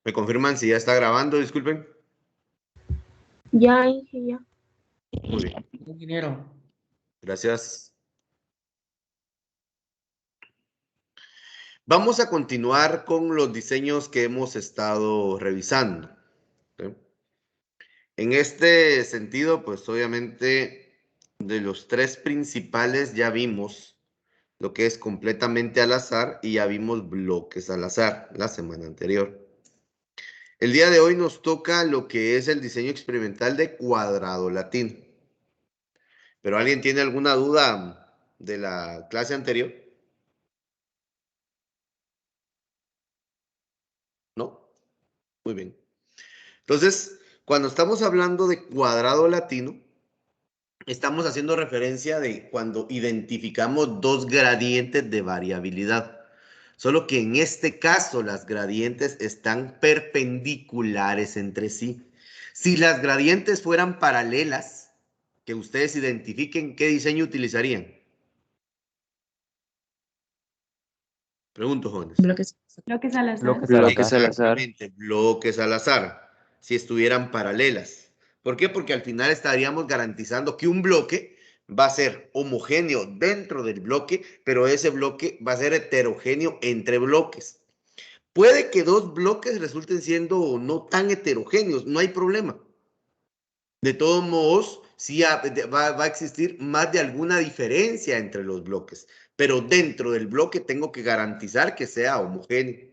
¿Me confirman si ya está grabando? Disculpen. Ya, Inge, ya. Muy bien. Ingeniero. Gracias. Vamos a continuar con los diseños que hemos estado revisando. ¿Sí? En este sentido, pues obviamente de los tres principales ya vimos lo que es completamente al azar y ya vimos bloques al azar la semana anterior. El día de hoy nos toca lo que es el diseño experimental de cuadrado latino. ¿Pero alguien tiene alguna duda de la clase anterior? ¿No? Muy bien. Entonces, cuando estamos hablando de cuadrado latino, estamos haciendo referencia de cuando identificamos dos gradientes de variabilidad. Solo que en este caso las gradientes están perpendiculares entre sí. Si las gradientes fueran paralelas, que ustedes identifiquen, ¿qué diseño utilizarían? Pregunto, jóvenes. Bloques al azar. Bloques al azar. Exactamente, bloques al azar, si estuvieran paralelas. ¿Por qué? Porque al final estaríamos garantizando que un bloque va a ser homogéneo dentro del bloque, pero ese bloque va a ser heterogéneo entre bloques. Puede que dos bloques resulten siendo no tan heterogéneos, no hay problema. De todos modos, sí va a existir más de alguna diferencia entre los bloques, pero dentro del bloque tengo que garantizar que sea homogéneo.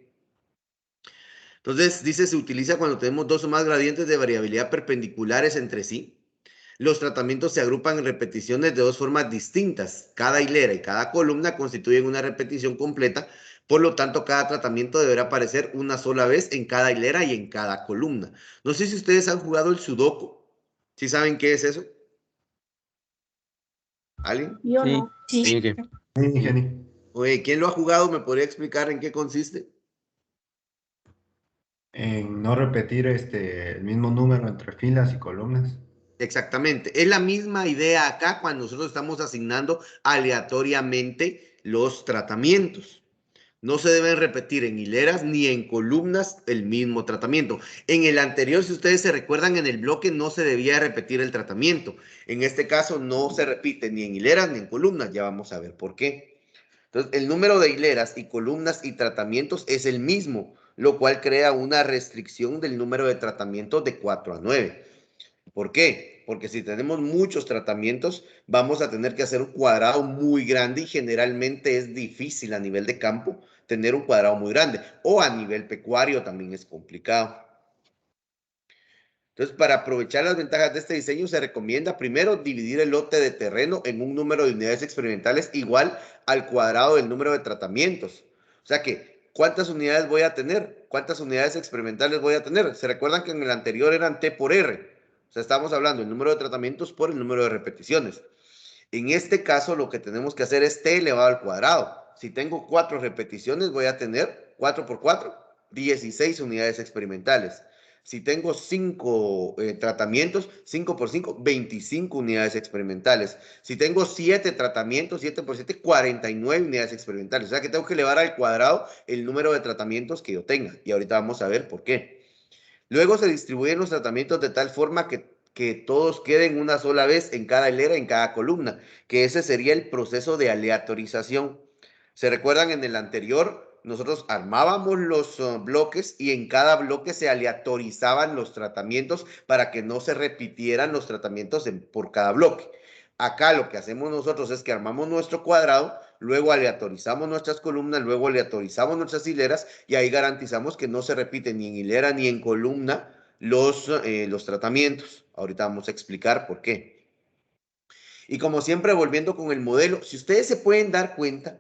Entonces, dice, se utiliza cuando tenemos dos o más gradientes de variabilidad perpendiculares entre sí. Los tratamientos se agrupan en repeticiones de dos formas distintas. Cada hilera y cada columna constituyen una repetición completa. Por lo tanto, cada tratamiento deberá aparecer una sola vez en cada hilera y en cada columna. No sé si ustedes han jugado el sudoku. ¿Sí saben qué es eso? ¿Alguien? Yo Sí. no. Sí. Sí. Ingenio. Oye, ¿quién lo ha jugado? ¿Me podría explicar en qué consiste? En no repetir el mismo número entre filas y columnas. Exactamente. Es la misma idea acá cuando nosotros estamos asignando aleatoriamente los tratamientos. No se deben repetir en hileras ni en columnas el mismo tratamiento. En el anterior, si ustedes se recuerdan, en el bloque no se debía repetir el tratamiento. En este caso no se repite ni en hileras ni en columnas. Ya vamos a ver por qué. Entonces, el número de hileras y columnas y tratamientos es el mismo, lo cual crea una restricción del número de tratamientos de 4 a 9. ¿Por qué? Porque si tenemos muchos tratamientos, vamos a tener que hacer un cuadrado muy grande y generalmente es difícil a nivel de campo tener un cuadrado muy grande. O a nivel pecuario también es complicado. Entonces, para aprovechar las ventajas de este diseño, se recomienda primero dividir el lote de terreno en un número de unidades experimentales igual al cuadrado del número de tratamientos. O sea que, ¿cuántas unidades voy a tener? ¿Cuántas unidades experimentales voy a tener? ¿Se recuerdan que en el anterior eran T por R? O sea, estamos hablando del número de tratamientos por el número de repeticiones. En este caso, lo que tenemos que hacer es T elevado al cuadrado. Si tengo 4 repeticiones, voy a tener 4 por 4, 16 unidades experimentales. Si tengo 5 tratamientos, 5 por 5, 25 unidades experimentales. Si tengo 7 tratamientos, 7 por 7, 49 unidades experimentales. O sea que tengo que elevar al cuadrado el número de tratamientos que yo tenga. Y ahorita vamos a ver por qué. Luego se distribuyen los tratamientos de tal forma que todos queden una sola vez en cada hilera, en cada columna, que ese sería el proceso de aleatorización. ¿Se recuerdan en el anterior? Nosotros armábamos los bloques y en cada bloque se aleatorizaban los tratamientos para que no se repitieran los tratamientos por cada bloque. Acá lo que hacemos nosotros es que armamos nuestro cuadrado, luego aleatorizamos nuestras columnas, luego aleatorizamos nuestras hileras y ahí garantizamos que no se repiten ni en hilera ni en columna los tratamientos. Ahorita vamos a explicar por qué. Y como siempre, volviendo con el modelo, si ustedes se pueden dar cuenta,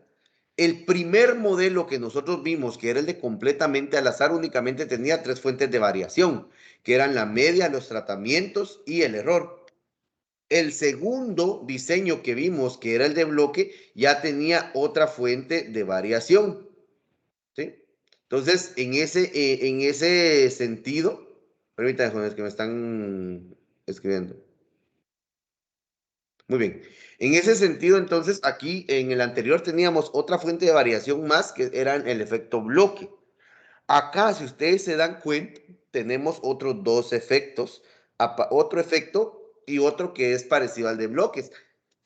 el primer modelo que nosotros vimos, que era el de completamente al azar, únicamente tenía 3 fuentes de variación, que eran la media, los tratamientos y el error. El segundo diseño que vimos, que era el de bloque, ya tenía otra fuente de variación. ¿Sí? Entonces, en ese sentido, permítanme, jóvenes, que me están escribiendo. Muy bien. En ese sentido, entonces, aquí en el anterior teníamos otra fuente de variación más, que era el efecto bloque. Acá, si ustedes se dan cuenta, tenemos otros dos efectos. Otro efecto y otro que es parecido al de bloques.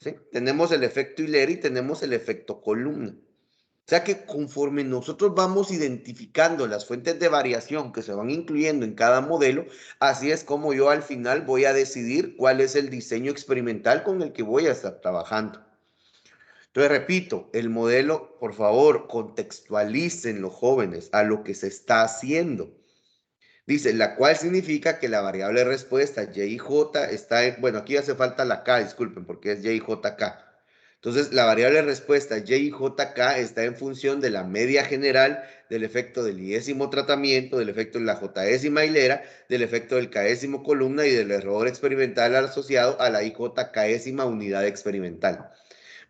¿Sí? Tenemos el efecto hilera y tenemos el efecto columna. O sea que conforme nosotros vamos identificando las fuentes de variación que se van incluyendo en cada modelo, así es como yo al final voy a decidir cuál es el diseño experimental con el que voy a estar trabajando. Entonces, repito, el modelo, por favor, contextualicen los jóvenes a lo que se está haciendo. Dice, la cual significa que la variable respuesta y y j está en, bueno, aquí hace falta la k, disculpen, porque es y y j k. Entonces, la variable respuesta y y j k está en función de la media general, del efecto del iésimo tratamiento, del efecto de la jésima hilera, del efecto del késimo columna y del error experimental asociado a la ijkésima unidad experimental.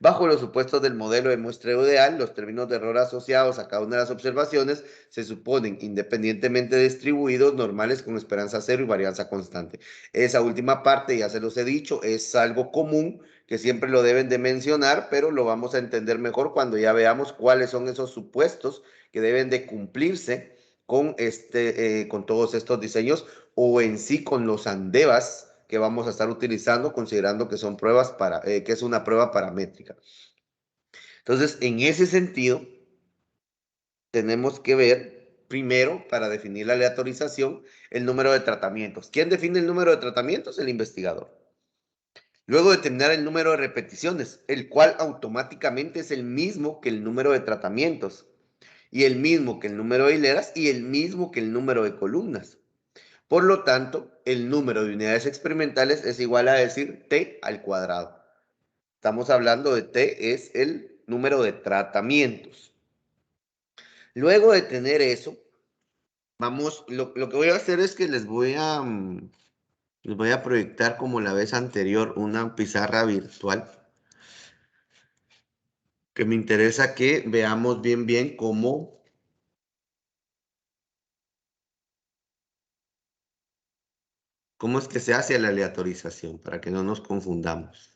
Bajo los supuestos del modelo de muestreo ideal, los términos de error asociados a cada una de las observaciones se suponen independientemente distribuidos, normales con esperanza cero y varianza constante. Esa última parte, ya se los he dicho, es algo común que siempre lo deben de mencionar, pero lo vamos a entender mejor cuando ya veamos cuáles son esos supuestos que deben de cumplirse con todos estos diseños o en sí con los andevas que vamos a estar utilizando, considerando que son pruebas que es una prueba paramétrica. Entonces, en ese sentido, tenemos que ver primero, para definir la aleatorización, el número de tratamientos. ¿Quién define el número de tratamientos? El investigador. Luego determinar el número de repeticiones, el cual automáticamente es el mismo que el número de tratamientos, y el mismo que el número de hileras, y el mismo que el número de columnas. Por lo tanto, el número de unidades experimentales es igual a decir t al cuadrado. Estamos hablando de t es el número de tratamientos. Luego de tener eso, lo que voy a hacer es que les voy a proyectar como la vez anterior una pizarra virtual que me interesa que veamos bien cómo es que se hace la aleatorización, para que no nos confundamos.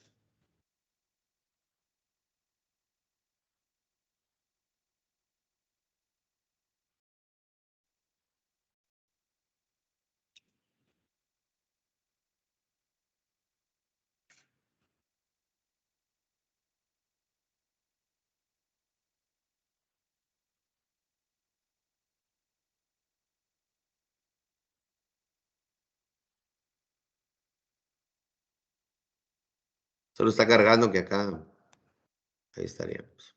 Solo está cargando que acá, ahí estaríamos.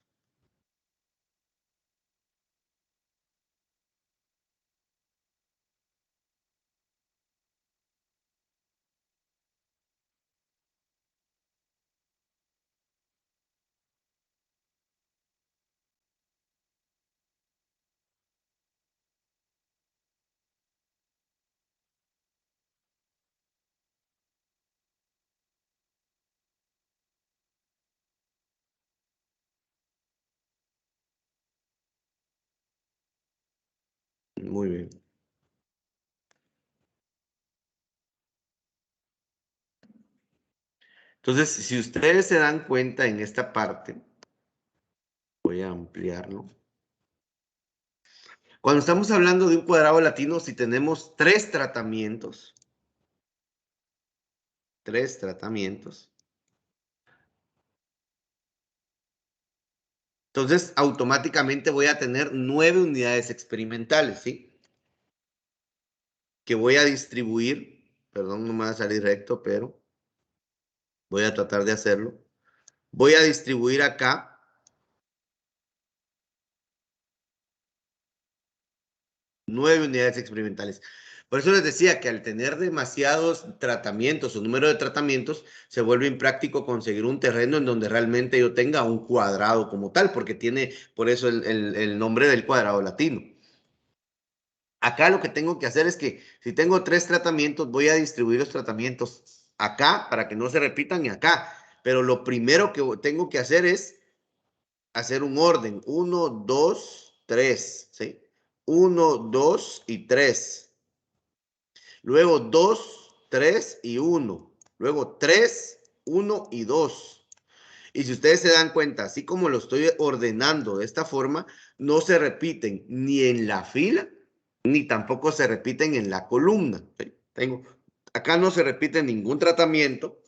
Muy bien. Entonces, si ustedes se dan cuenta en esta parte, voy a ampliarlo. Cuando estamos hablando de un cuadrado latino, si tenemos tres tratamientos, entonces automáticamente voy a tener 9 unidades experimentales, ¿sí? Que voy a distribuir, perdón, no me va a salir recto, pero voy a tratar de hacerlo. Voy a distribuir acá 9 unidades experimentales. Por eso les decía que al tener demasiados tratamientos o número de tratamientos, se vuelve impráctico conseguir un terreno en donde realmente yo tenga un cuadrado como tal, porque tiene por eso el nombre del cuadrado latino. Acá lo que tengo que hacer es que si tengo 3 tratamientos, voy a distribuir los tratamientos acá para que no se repitan y acá. Pero lo primero que tengo que hacer es hacer un orden. 1, 2, 3, ¿sí? 1, 2 y 3. Luego 2, 3 y 1. Luego 3, 1 y 2. Y si ustedes se dan cuenta, así como lo estoy ordenando de esta forma, no se repiten ni en la fila ni tampoco se repiten en la columna. ¿Sí? Acá no se repite ningún tratamiento,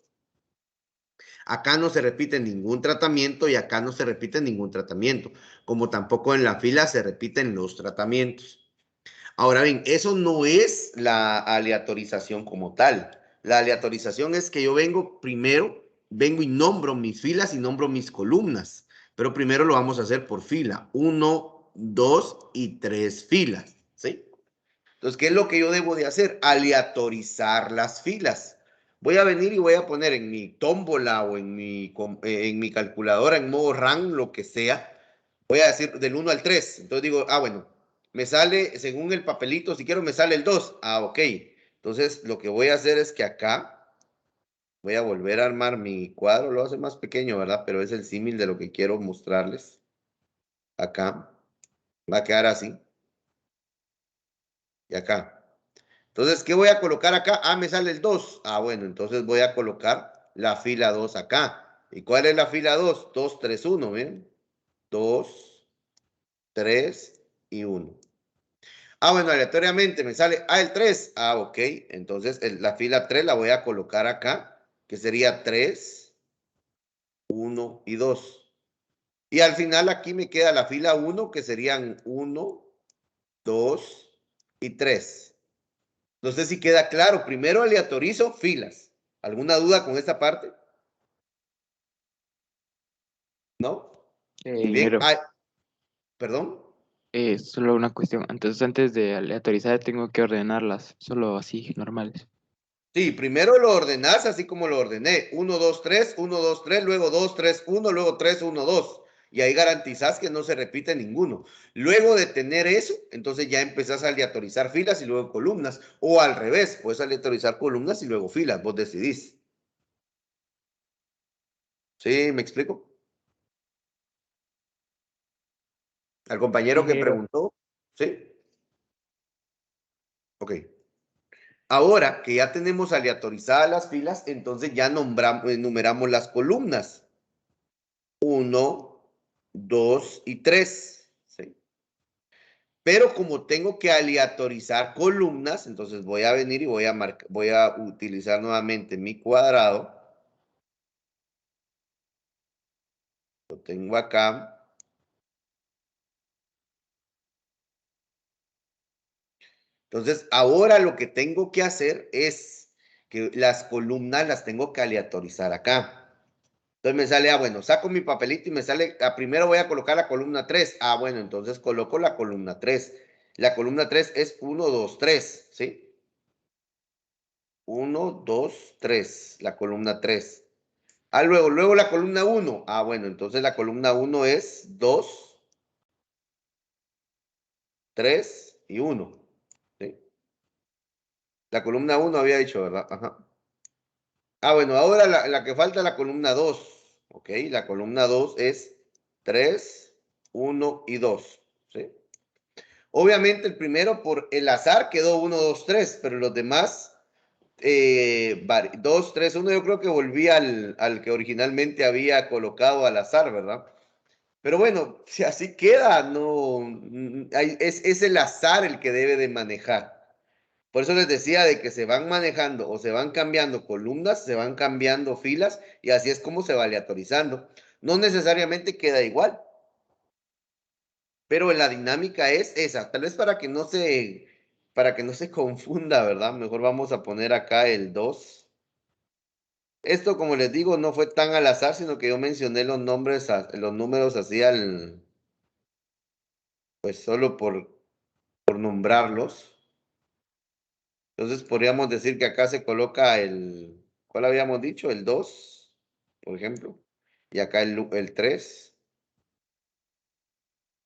acá no se repite ningún tratamiento y acá no se repite ningún tratamiento, como tampoco en la fila se repiten los tratamientos. Ahora bien, eso no es la aleatorización como tal. La aleatorización es que yo vengo y nombro mis filas y nombro mis columnas, pero primero lo vamos a hacer por fila, 1, 2 y 3 filas, ¿sí? Entonces, ¿qué es lo que yo debo de hacer? Aleatorizar las filas. Voy a venir y voy a poner en mi tómbola o en mi calculadora, en modo RAM, lo que sea. Voy a decir del 1 al 3. Entonces digo, bueno, me sale, según el papelito, si quiero me sale el 2. Ok. Entonces, lo que voy a hacer es que acá voy a volver a armar mi cuadro. Lo hace más pequeño, ¿verdad? Pero es el símil de lo que quiero mostrarles. Acá. Va a quedar así. Y acá. Entonces, ¿qué voy a colocar acá? Me sale el 2. Bueno, entonces voy a colocar la fila 2 acá. ¿Y cuál es la fila 2? 2, 3, 1, ¿ven? 2, 3 y 1. Bueno, aleatoriamente me sale, el 3. Ok. Entonces, la fila 3 la voy a colocar acá, que sería 3, 1 y 2. Y al final aquí me queda la fila 1, que serían 1, 2 y 3. No sé si queda claro. Primero aleatorizo filas. ¿Alguna duda con esta parte? ¿No? Muy bien. Ingeniero, Perdón. solo una cuestión. Entonces, antes de aleatorizar, tengo que ordenarlas, solo así, normales. Sí, primero lo ordenás así como lo ordené. 1, 2, 3, 1, 2, 3, luego 2, 3, 1, luego 3, 1, 2. Y ahí garantizás que no se repite ninguno. Luego de tener eso, entonces ya empezás a aleatorizar filas y luego columnas. O al revés, puedes aleatorizar columnas y luego filas. Vos decidís. ¿Sí? ¿Me explico? Al compañero que Ingeniero, preguntó. ¿Sí? Ok. Ahora que ya tenemos aleatorizadas las filas, entonces ya enumeramos las columnas. 1, 2 y 3. ¿Sí? Pero como tengo que aleatorizar columnas, entonces voy a venir y voy a utilizar nuevamente mi cuadrado. Lo tengo acá. Entonces, ahora lo que tengo que hacer es que las columnas las tengo que aleatorizar acá. Entonces me sale, bueno, saco mi papelito y me sale, primero voy a colocar la columna 3. Bueno, entonces coloco la columna 3. La columna 3 es 1, 2, 3, ¿sí? 1, 2, 3, la columna 3. Luego la columna 1. Bueno, entonces la columna 1 es 2, 3 y 1. ¿Sí? La columna 1 había dicho, ¿verdad? Ajá. Bueno, ahora la que falta es la columna 2. ¿Ok? La columna 2 es 3, 1 y 2. ¿Sí? Obviamente el primero por el azar quedó 1, 2, 3, pero los demás, 2, 3, 1, yo creo que volví al que originalmente había colocado al azar, ¿verdad? Pero bueno, si así queda, no, es el azar el que debe de manejar. Por eso les decía de que se van manejando o se van cambiando columnas, se van cambiando filas y así es como se va aleatorizando. No necesariamente queda igual, pero la dinámica es esa. Tal vez para que no se confunda, ¿verdad? Mejor vamos a poner acá el 2. Esto, como les digo, no fue tan al azar, sino que yo mencioné los números así pues solo por nombrarlos. Entonces podríamos decir que acá se coloca ¿cuál habíamos dicho? El 2, por ejemplo. Y acá el 3.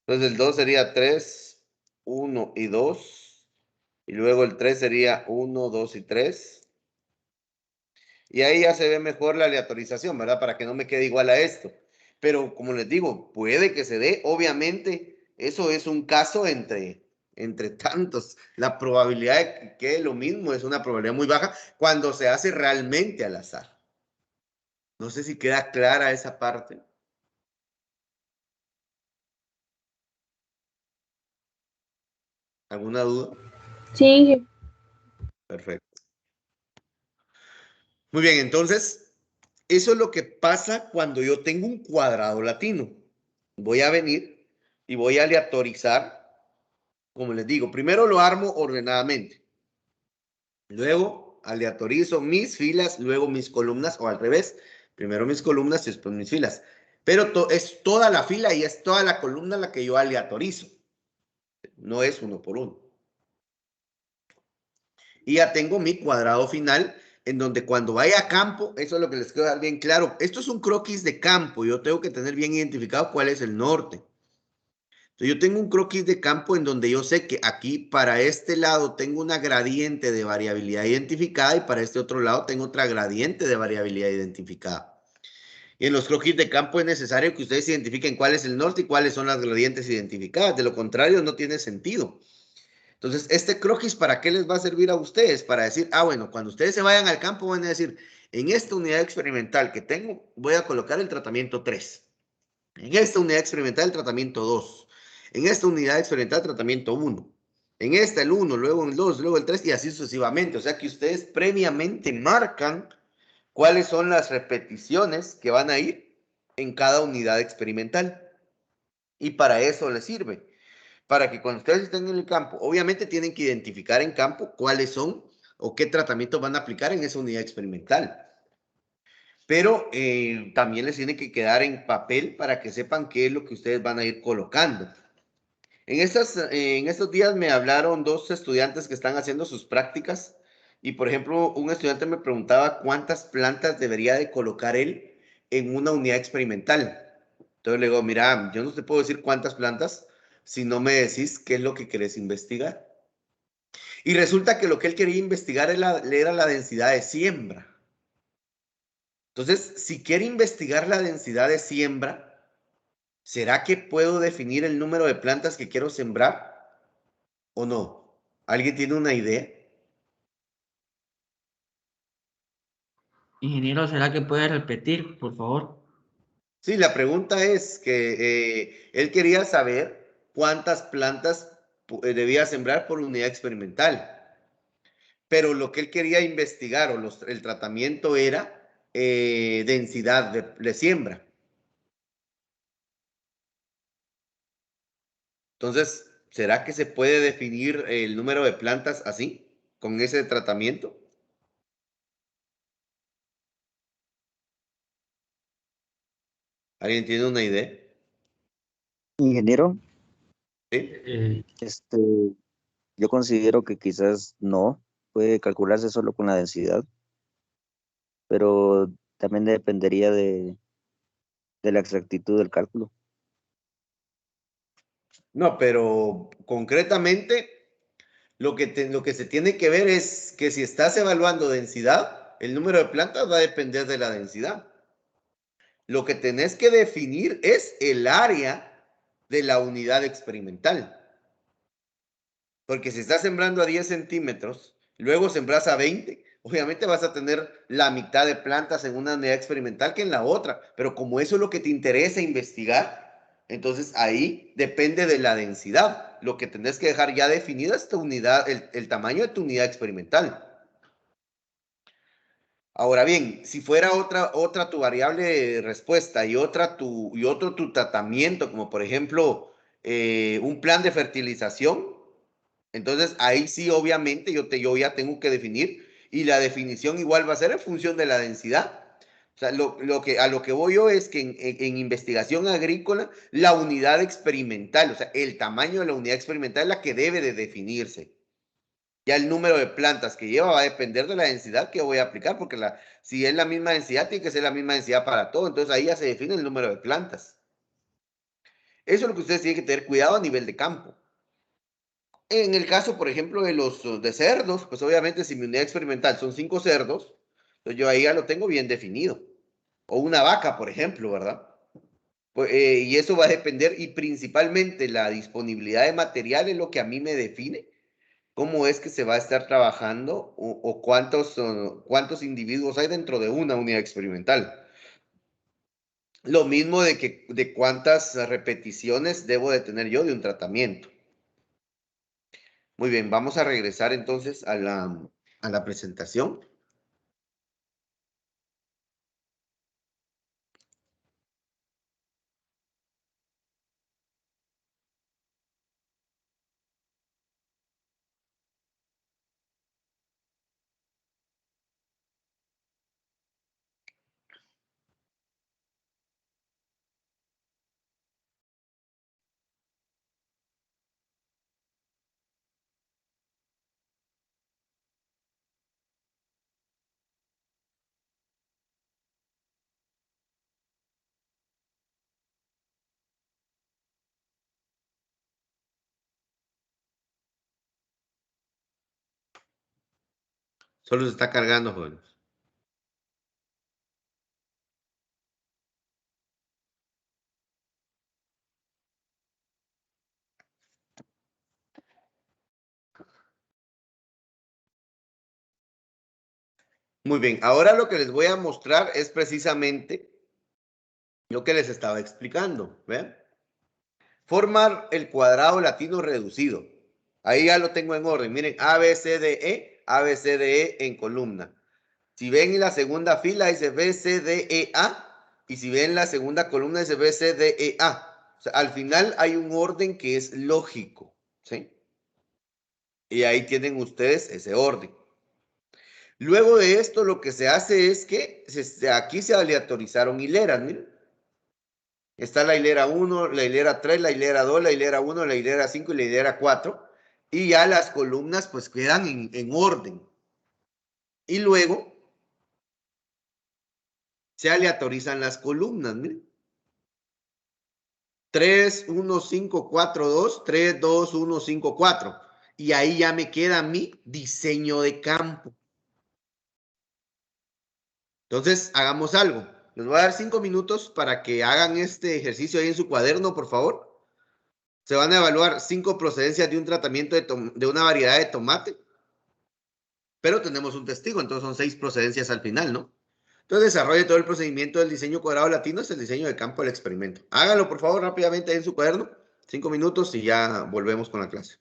Entonces el 2 sería 3, 1 y 2. Y luego el 3 sería 1, 2 y 3. Y ahí ya se ve mejor la aleatorización, ¿verdad? Para que no me quede igual a esto. Pero como les digo, puede que se dé. Obviamente, eso es un caso entre tantos. La probabilidad de que quede lo mismo es una probabilidad muy baja cuando se hace realmente al azar. No sé si queda clara esa parte. ¿Alguna duda? Sí, Inge. Perfecto. Muy bien, entonces, eso es lo que pasa cuando yo tengo un cuadrado latino. Voy a venir y voy a aleatorizar, como les digo, primero lo armo ordenadamente. Luego aleatorizo mis filas, luego mis columnas, o al revés. Primero mis columnas y después mis filas. Pero es toda la fila y es toda la columna la que yo aleatorizo. No es uno por uno. Y ya tengo mi cuadrado final, en donde cuando vaya a campo, eso es lo que les quiero dar bien claro. Esto es un croquis de campo. Yo tengo que tener bien identificado cuál es el norte. Entonces, yo tengo un croquis de campo en donde yo sé que aquí para este lado tengo una gradiente de variabilidad identificada y para este otro lado tengo otra gradiente de variabilidad identificada. Y en los croquis de campo es necesario que ustedes identifiquen cuál es el norte y cuáles son las gradientes identificadas. De lo contrario, no tiene sentido. Entonces, este croquis, ¿para qué les va a servir a ustedes? Para decir, bueno, cuando ustedes se vayan al campo van a decir, en esta unidad experimental que tengo, voy a colocar el tratamiento 3. En esta unidad experimental el tratamiento 2. En esta unidad experimental el tratamiento 1. En esta el 1, luego el 2, luego el 3 y así sucesivamente. O sea que ustedes previamente marcan cuáles son las repeticiones que van a ir en cada unidad experimental. Y para eso les sirve. Para que cuando ustedes estén en el campo, obviamente tienen que identificar en campo cuáles son o qué tratamientos van a aplicar en esa unidad experimental. Pero también les tiene que quedar en papel para que sepan qué es lo que ustedes van a ir colocando. En estos días me hablaron dos estudiantes que están haciendo sus prácticas y, por ejemplo, un estudiante me preguntaba cuántas plantas debería de colocar él en una unidad experimental. Entonces le digo, mira, yo no te puedo decir cuántas plantas si no me decís qué es lo que querés investigar. Y resulta que lo que él quería investigar era la densidad de siembra. Entonces, si quiere investigar la densidad de siembra, ¿será que puedo definir el número de plantas que quiero sembrar o no? ¿Alguien tiene una idea? Ingeniero, ¿será que puede repetir, por favor? Sí, la pregunta es que él quería saber cuántas plantas debía sembrar por unidad experimental, pero lo que él quería investigar o el tratamiento era densidad de siembra. Entonces, ¿será que se puede definir el número de plantas así, con ese tratamiento? ¿Alguien tiene una idea? Ingeniero, ¿Sí? este, yo considero que quizás no puede calcularse solo con la densidad, pero también dependería de la exactitud del cálculo. No, pero concretamente lo que se tiene que ver es que si estás evaluando densidad, el número de plantas va a depender de la densidad. Lo que tenés que definir es el área de la unidad experimental. Porque si estás sembrando a 10 centímetros, luego sembras a 20, obviamente vas a tener la mitad de plantas en una unidad experimental que en la otra. Pero como eso es lo que te interesa investigar, entonces ahí depende de la densidad. Lo que tenés que dejar ya definida es tu unidad, el tamaño de tu unidad experimental. Ahora bien, si fuera otra tu variable de respuesta y otro tu tratamiento, como por ejemplo un plan de fertilización, entonces ahí sí obviamente yo ya tengo que definir y la definición igual va a ser en función de la densidad. O sea, a lo que voy yo es que en investigación agrícola, la unidad experimental, o sea, el tamaño de la unidad experimental es la que debe de definirse. Ya el número de plantas que lleva va a depender de la densidad que voy a aplicar, porque si es la misma densidad, tiene que ser la misma densidad para todo. Entonces ahí ya se define el número de plantas. Eso es lo que ustedes tienen que tener cuidado a nivel de campo. En el caso, por ejemplo, de los de cerdos, pues obviamente si mi unidad experimental son 5 cerdos, entonces yo ahí ya lo tengo bien definido. O una vaca, por ejemplo, ¿verdad? Pues, y eso va a depender y principalmente la disponibilidad de material es lo que a mí me define cómo es que se va a estar trabajando o cuántos individuos hay dentro de una unidad experimental. Lo mismo de cuántas repeticiones debo de tener yo de un tratamiento. Muy bien, vamos a regresar entonces a la presentación. Solo se está cargando, jóvenes. Muy bien, ahora lo que les voy a mostrar es precisamente lo que les estaba explicando. ¿Ven? Formar el cuadrado latino reducido. Ahí ya lo tengo en orden. Miren, A, B, C, D, E, A, B, C, D, E en columna. Si ven en la segunda fila dice B, C, D, E, A. Y si ven la segunda columna dice B, C, D, E, A. O sea, al final hay un orden que es lógico. ¿Sí? Y ahí tienen ustedes ese orden. Luego de esto lo que se hace es que aquí se aleatorizaron hileras. Miren. Está la hilera 1, la hilera 3, la hilera 2, la hilera 1, la hilera 5 y la hilera 4. Y ya las columnas pues quedan en orden. Y luego se aleatorizan las columnas. Miren. 3, 1, 5, 4, 2, 3, 2, 1, 5, 4. Y ahí ya me queda mi diseño de campo. Entonces, hagamos algo. Les voy a dar 5 minutos para que hagan este ejercicio ahí en su cuaderno, por favor. Se van a evaluar 5 procedencias de un tratamiento de una variedad de tomate. Pero tenemos un testigo, entonces son 6 procedencias al final, ¿no? Entonces desarrolle todo el procedimiento del diseño cuadrado latino, es el diseño de campo del experimento. Hágalo, por favor, rápidamente en su cuaderno. 5 minutos y ya volvemos con la clase.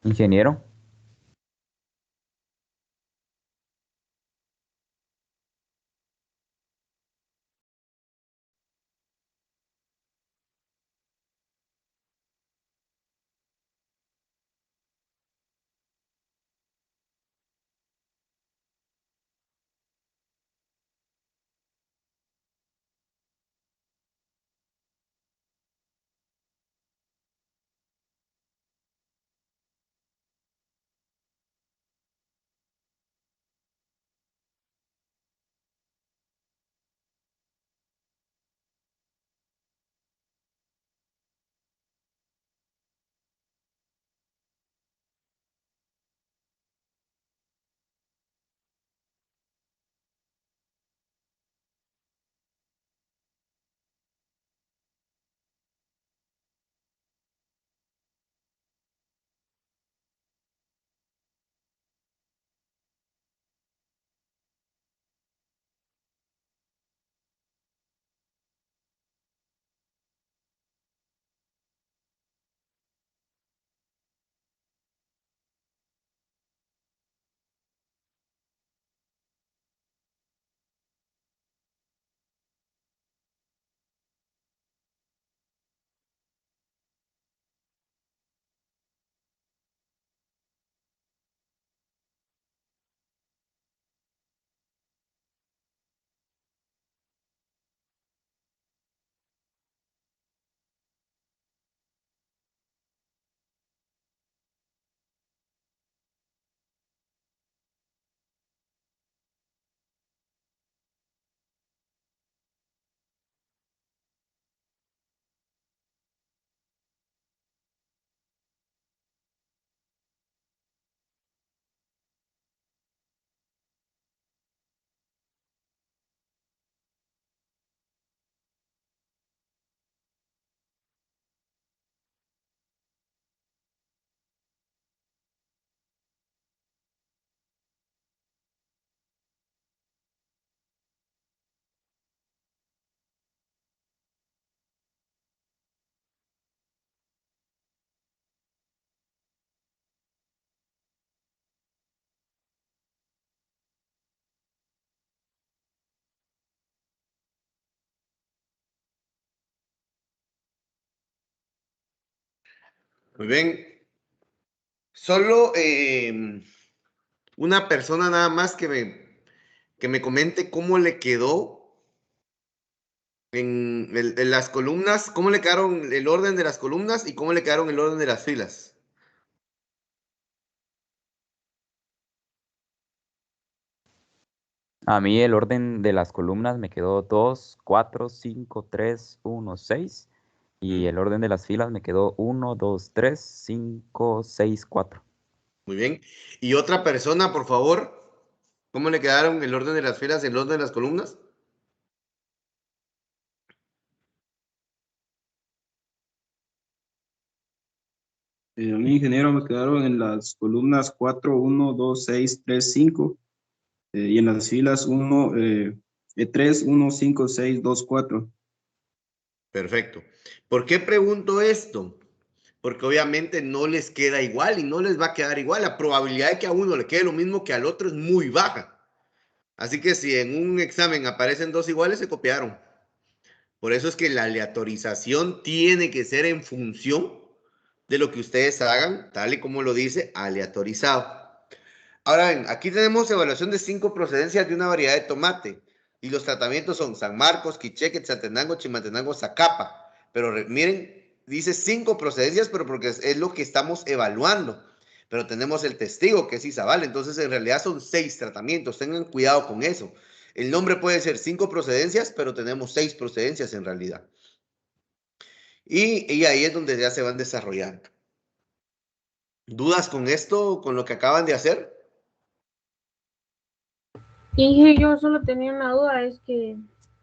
Ingeniero. Muy bien. Solo una persona nada más que me comente cómo le quedó en las columnas, cómo le quedaron el orden de las columnas y cómo le quedaron el orden de las filas. A mí el orden de las columnas me quedó 2, 4, 5, 3, 1, 6. Y el orden de las filas me quedó 1, 2, 3, 5, 6, 4. Muy bien. Y otra persona, por favor, ¿cómo le quedaron el orden de las filas y el orden de las columnas? A mí, ingeniero, me quedaron en las columnas 4, 1, 2, 6, 3, 5, y en las filas 1, 3, 1, 5, 6, 2, 4. Perfecto. ¿Por qué pregunto esto? Porque obviamente no les queda igual y no les va a quedar igual. La probabilidad de que a uno le quede lo mismo que al otro es muy baja. Así que si en un examen aparecen dos iguales, se copiaron. Por eso es que la aleatorización tiene que ser en función de lo que ustedes hagan, tal y como lo dice, aleatorizado. Ahora ven, aquí tenemos evaluación de 5 procedencias de una variedad de tomate. Y los tratamientos son San Marcos, Quiché, Quetzaltenango, Chimaltenango, Zacapa. Pero miren, dice 5 procedencias, pero porque es lo que estamos evaluando. Pero tenemos el testigo, que es Izabal. Entonces, en realidad son 6 tratamientos. Tengan cuidado con eso. El nombre puede ser 5 procedencias, pero tenemos 6 procedencias en realidad. Y ahí es donde ya se van desarrollando. ¿Dudas con esto, con lo que acaban de hacer? Inge, yo solo tenía una duda, es que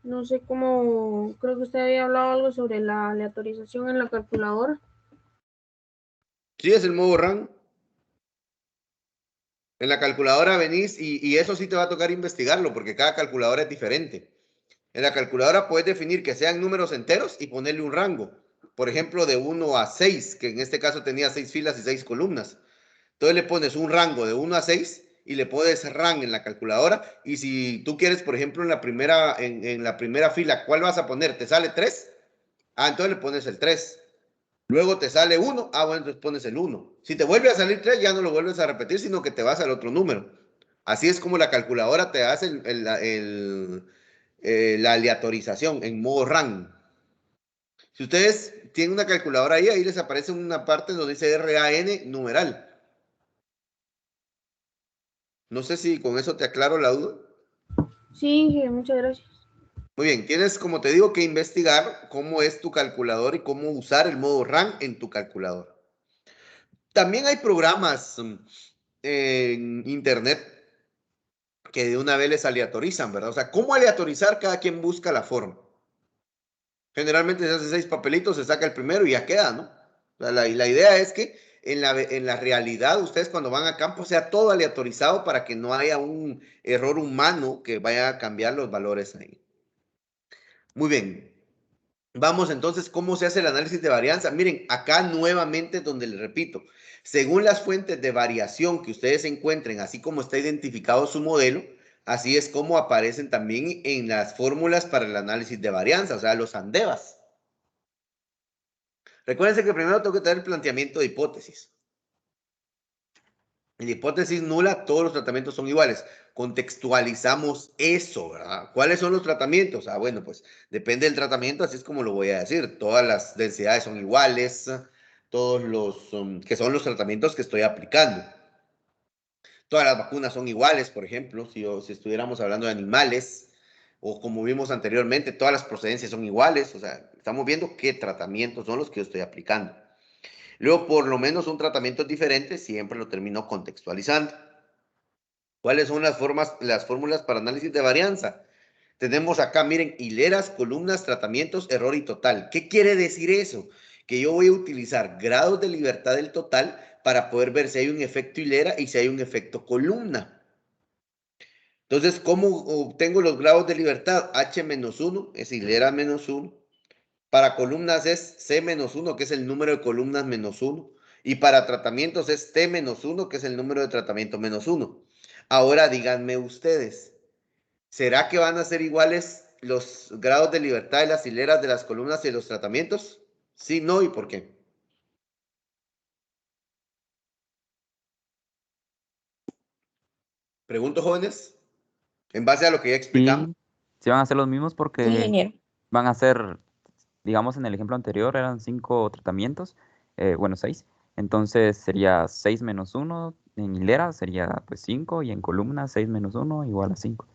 no sé cómo, creo que usted había hablado algo sobre la aleatorización en la calculadora. Sí, es el modo RAM. En la calculadora venís y eso sí te va a tocar investigarlo porque cada calculadora es diferente. En la calculadora puedes definir que sean números enteros y ponerle un rango. Por ejemplo, de 1 a 6, que en este caso tenía 6 filas y 6 columnas. Entonces le pones un rango de 1 a 6 y le pones rang en la calculadora. Y si tú quieres, por ejemplo, en la primera fila, ¿cuál vas a poner? ¿Te sale 3? Ah, entonces le pones el 3. Luego te sale 1. Ah, bueno, entonces pones el 1. Si te vuelve a salir 3, ya no lo vuelves a repetir, sino que te vas al otro número. Así es como la calculadora te hace la aleatorización en modo rang. Si ustedes tienen una calculadora ahí les aparece una parte donde dice RAN numeral. No sé si con eso te aclaro la duda. Sí, muchas gracias. Muy bien, tienes, como te digo, que investigar cómo es tu calculador y cómo usar el modo RAN en tu calculador. También hay programas en internet que de una vez les aleatorizan, ¿verdad? O sea, ¿cómo aleatorizar? Cada quien busca la forma. Generalmente se hace 6 papelitos, se saca el primero y ya queda, ¿no? O sea, la idea es que en la realidad, ustedes cuando van a campo, sea todo aleatorizado para que no haya un error humano que vaya a cambiar los valores ahí. Muy bien. Vamos entonces, ¿cómo se hace el análisis de varianza? Miren, acá nuevamente donde les repito, según las fuentes de variación que ustedes encuentren, así como está identificado su modelo, así es como aparecen también en las fórmulas para el análisis de varianza, o sea, los andevas. Recuérdense que primero tengo que tener el planteamiento de hipótesis. En la hipótesis nula, todos los tratamientos son iguales. Contextualizamos eso, ¿verdad? ¿Cuáles son los tratamientos? Ah, bueno, pues depende del tratamiento, así es como lo voy a decir. Todas las densidades son iguales, todos los que son los tratamientos que estoy aplicando. Todas las vacunas son iguales, por ejemplo, si estuviéramos hablando de animales, o como vimos anteriormente, todas las procedencias son iguales, o sea, estamos viendo qué tratamientos son los que yo estoy aplicando. Luego, por lo menos un tratamiento diferente, siempre lo termino contextualizando. ¿Cuáles son las fórmulas para análisis de varianza? Tenemos acá, miren, hileras, columnas, tratamientos, error y total. ¿Qué quiere decir eso? Que yo voy a utilizar grados de libertad del total para poder ver si hay un efecto hilera y si hay un efecto columna. Entonces, ¿cómo obtengo los grados de libertad? H-1 es hilera menos 1. Para columnas es C-1, que es el número de columnas menos 1. Y para tratamientos es T-1, que es el número de tratamiento menos 1. Ahora díganme ustedes, ¿será que van a ser iguales los grados de libertad de las hileras de las columnas y de los tratamientos? Sí, no, ¿y por qué? Pregunto, jóvenes, en base a lo que ya explicamos. Sí, sí van a ser los mismos Sí, porque ingeniero. van a ser, digamos, en el ejemplo anterior eran 5 tratamientos, bueno, 6. Entonces sería 6 menos 1 en hilera, sería pues 5 y en columna 6 menos 1 igual a 5.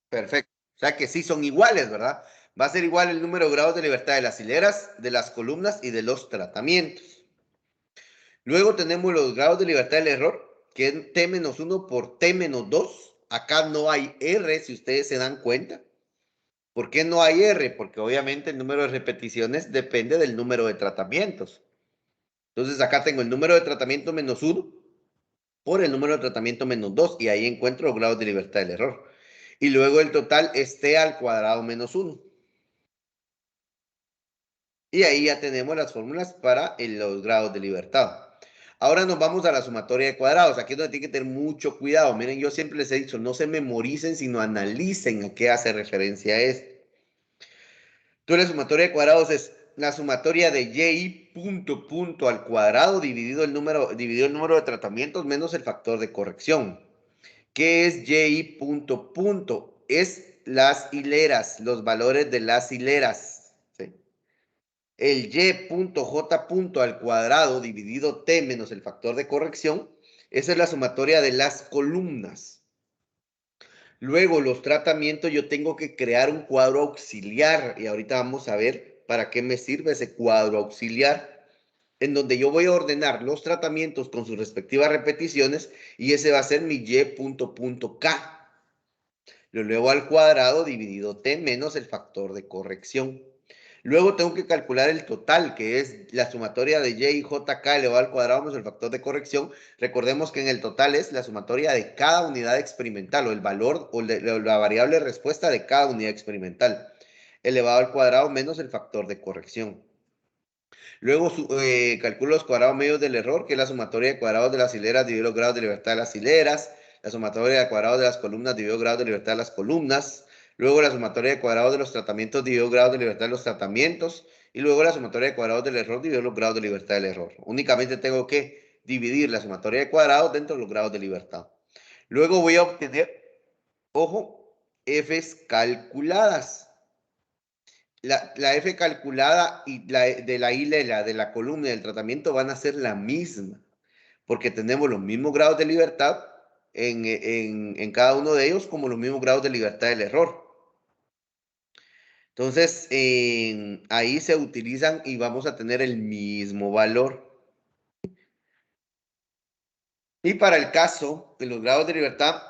Perfecto. O sea que sí son iguales, ¿verdad? Va a ser igual el número de grados de libertad de las hileras, de las columnas y de los tratamientos. Luego tenemos los grados de libertad del error, que es T-1 por T-2. Acá no hay R, si ustedes se dan cuenta. ¿Por qué no hay R? Porque obviamente el número de repeticiones depende del número de tratamientos. Entonces acá tengo el número de tratamiento menos 1 por el número de tratamiento menos 2 y ahí encuentro los grados de libertad del error. Y luego el total es T al cuadrado menos 1. Y ahí ya tenemos las fórmulas para los grados de libertad. Ahora nos vamos a la sumatoria de cuadrados. Aquí es donde tienen que tener mucho cuidado. Miren, yo siempre les he dicho, no se memoricen, sino analicen a qué hace referencia esto. Entonces, la sumatoria de cuadrados es la sumatoria de y punto al cuadrado dividido el número de tratamientos menos el factor de corrección. ¿Qué es y punto? Es las hileras, los valores de las hileras. ¿Sí? El y.j. al cuadrado dividido t menos el factor de corrección, esa es la sumatoria de las columnas. Luego, los tratamientos, yo tengo que crear un cuadro auxiliar y ahorita vamos a ver para qué me sirve ese cuadro auxiliar, en donde yo voy a ordenar los tratamientos con sus respectivas repeticiones y ese va a ser mi y.k. Lo elevo al cuadrado dividido t menos el factor de corrección. Luego tengo que calcular el total, que es la sumatoria de y y jk elevado al cuadrado menos el factor de corrección. Recordemos que en el total es la sumatoria de cada unidad experimental o el valor o la variable respuesta de cada unidad experimental elevado al cuadrado menos el factor de corrección. Luego calculo los cuadrados medios del error, que es la sumatoria de cuadrados de las hileras dividido los grados de libertad de las hileras, la sumatoria de cuadrados de las columnas dividido los grados de libertad de las columnas, luego la sumatoria de cuadrados de los tratamientos dividido los grados de libertad de los tratamientos, y luego la sumatoria de cuadrados del error dividido los grados de libertad del error. Únicamente tengo que dividir la sumatoria de cuadrados dentro de los grados de libertad. Luego voy a obtener, ojo, Fs calculadas. La F calculada y de la hilera, de la columna y del tratamiento van a ser la misma, porque tenemos los mismos grados de libertad en cada uno de ellos, como los mismos grados de libertad del error. Entonces, ahí se utilizan y vamos a tener el mismo valor. Y para el caso de los grados de libertad,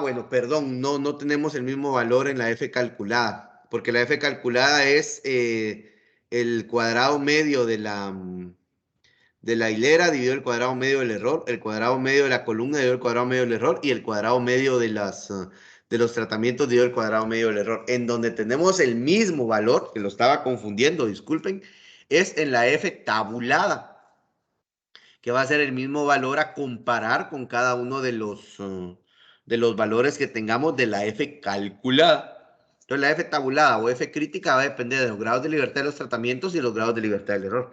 bueno, perdón, no tenemos el mismo valor en la F calculada, porque la F calculada es el cuadrado medio de la hilera dividido el cuadrado medio del error, el cuadrado medio de la columna dividido el cuadrado medio del error y el cuadrado medio de los tratamientos dividido el cuadrado medio del error. En donde tenemos el mismo valor, que lo estaba confundiendo, disculpen, es en la F tabulada, que va a ser el mismo valor a comparar con cada uno de los valores que tengamos de la F calculada. Entonces la F tabulada o F crítica va a depender de los grados de libertad de los tratamientos y los grados de libertad del error.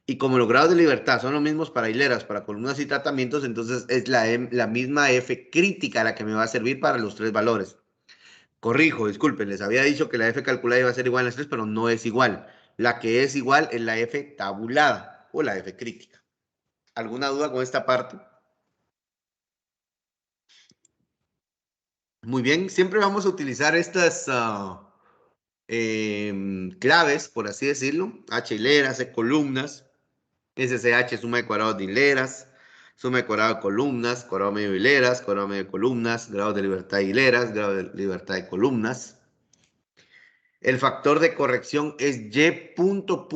Y como los grados de libertad son los mismos para hileras, para columnas y tratamientos, entonces es la misma F crítica la que me va a servir para los tres valores. Corrijo, disculpen, les había dicho que la F calculada iba a ser igual a las tres, pero no es igual. La que es igual es la F tabulada o la F crítica. ¿Alguna duda con esta parte? Muy bien, siempre vamos a utilizar estas claves, por así decirlo. H hileras, C columnas, SCH suma de cuadrados de hileras, suma de cuadrados de columnas, cuadrado medio de hileras, cuadrado medio de columnas, grados de libertad de hileras, grado de libertad de columnas. El factor de corrección es y punto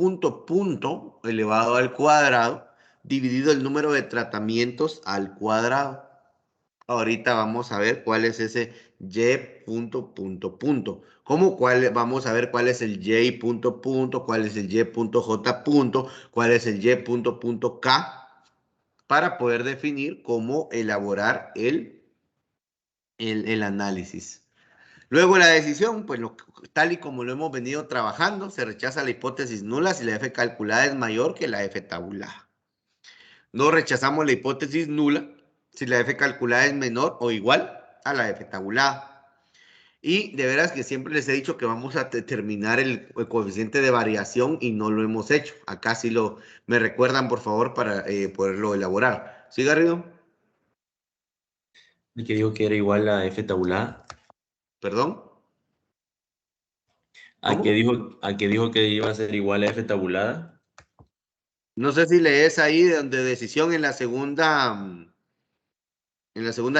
elevado al cuadrado dividido el número de tratamientos al cuadrado. Ahorita vamos a ver cuál es ese y punto. Vamos a ver cuál es el y punto, cuál es el y punto j punto, cuál es el y punto k, para poder definir cómo elaborar el análisis. Luego la decisión, pues tal y como lo hemos venido trabajando, se rechaza la hipótesis nula si la F calculada es mayor que la F tabulada. No rechazamos la hipótesis nula si la F calculada es menor o igual a la F tabulada. Y de veras que siempre les he dicho que vamos a determinar el coeficiente de variación y no lo hemos hecho. Acá sí me recuerdan, por favor, para poderlo elaborar. ¿Sí, Garrido? El que dijo que era igual a F tabulada. ¿Perdón? ¿A qué dijo que iba a ser igual a F tabulada? No sé si lees ahí donde decisión en la segunda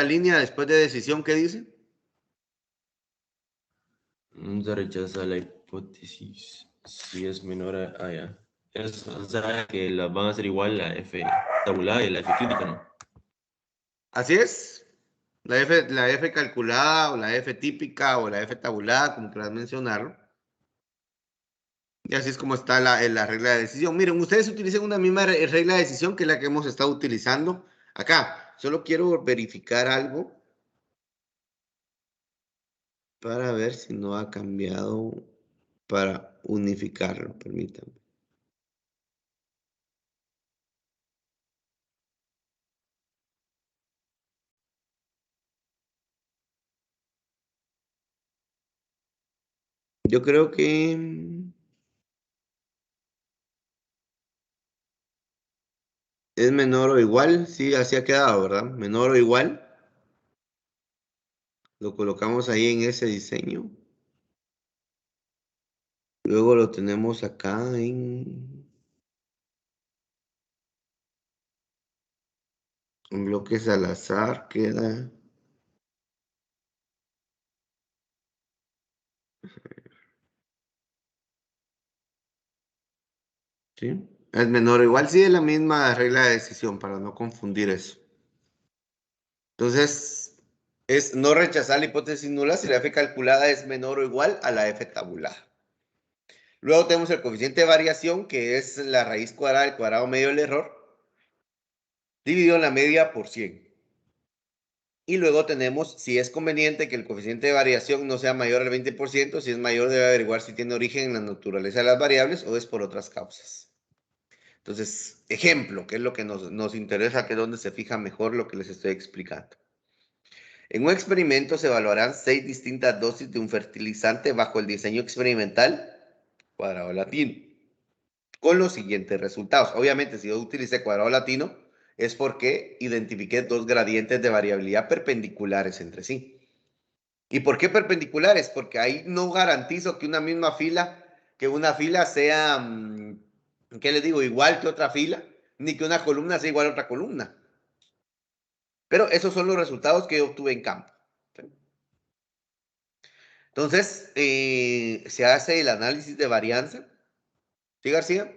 línea, después de decisión, ¿qué dice? Se rechaza la hipótesis si es menor a ya. O sea, que las van a ser igual la F tabulada y la F crítica, ¿no? Así es. La F calculada o la F típica o la F tabulada, como quieras mencionarlo. Y así es como está la regla de decisión. Miren, ustedes utilizan una misma regla de decisión que la que hemos estado utilizando acá. Solo quiero verificar algo para ver si no ha cambiado para unificarlo. Permítanme. Yo creo que es menor o igual. Sí, así ha quedado, ¿verdad? Menor o igual. Lo colocamos ahí en ese diseño. Luego lo tenemos acá en bloques al azar. Queda. ¿Sí? Es menor o igual. Sí, es la misma regla de decisión para no confundir eso. Entonces, es no rechazar la hipótesis nula si la F calculada es menor o igual a la F tabulada. Luego tenemos el coeficiente de variación, que es la raíz cuadrada del cuadrado medio del error, dividido en la media por 100. Y luego tenemos, si es conveniente que el coeficiente de variación no sea mayor al 20%, si es mayor debe averiguar si tiene origen en la naturaleza de las variables o es por otras causas. Entonces, ejemplo, que es lo que nos interesa, que es donde se fija mejor lo que les estoy explicando. En un experimento se evaluarán 6 distintas dosis de un fertilizante bajo el diseño experimental cuadrado latino, con los siguientes resultados. Obviamente, si yo utilicé cuadrado latino, es porque identifiqué 2 gradientes de variabilidad perpendiculares entre sí. ¿Y por qué perpendiculares? Porque ahí no garantizo que una misma fila, sea, ¿qué les digo? Igual que otra fila, ni que una columna sea igual a otra columna. Pero esos son los resultados que yo obtuve en campo. Entonces, se hace el análisis de varianza. ¿Sí, García?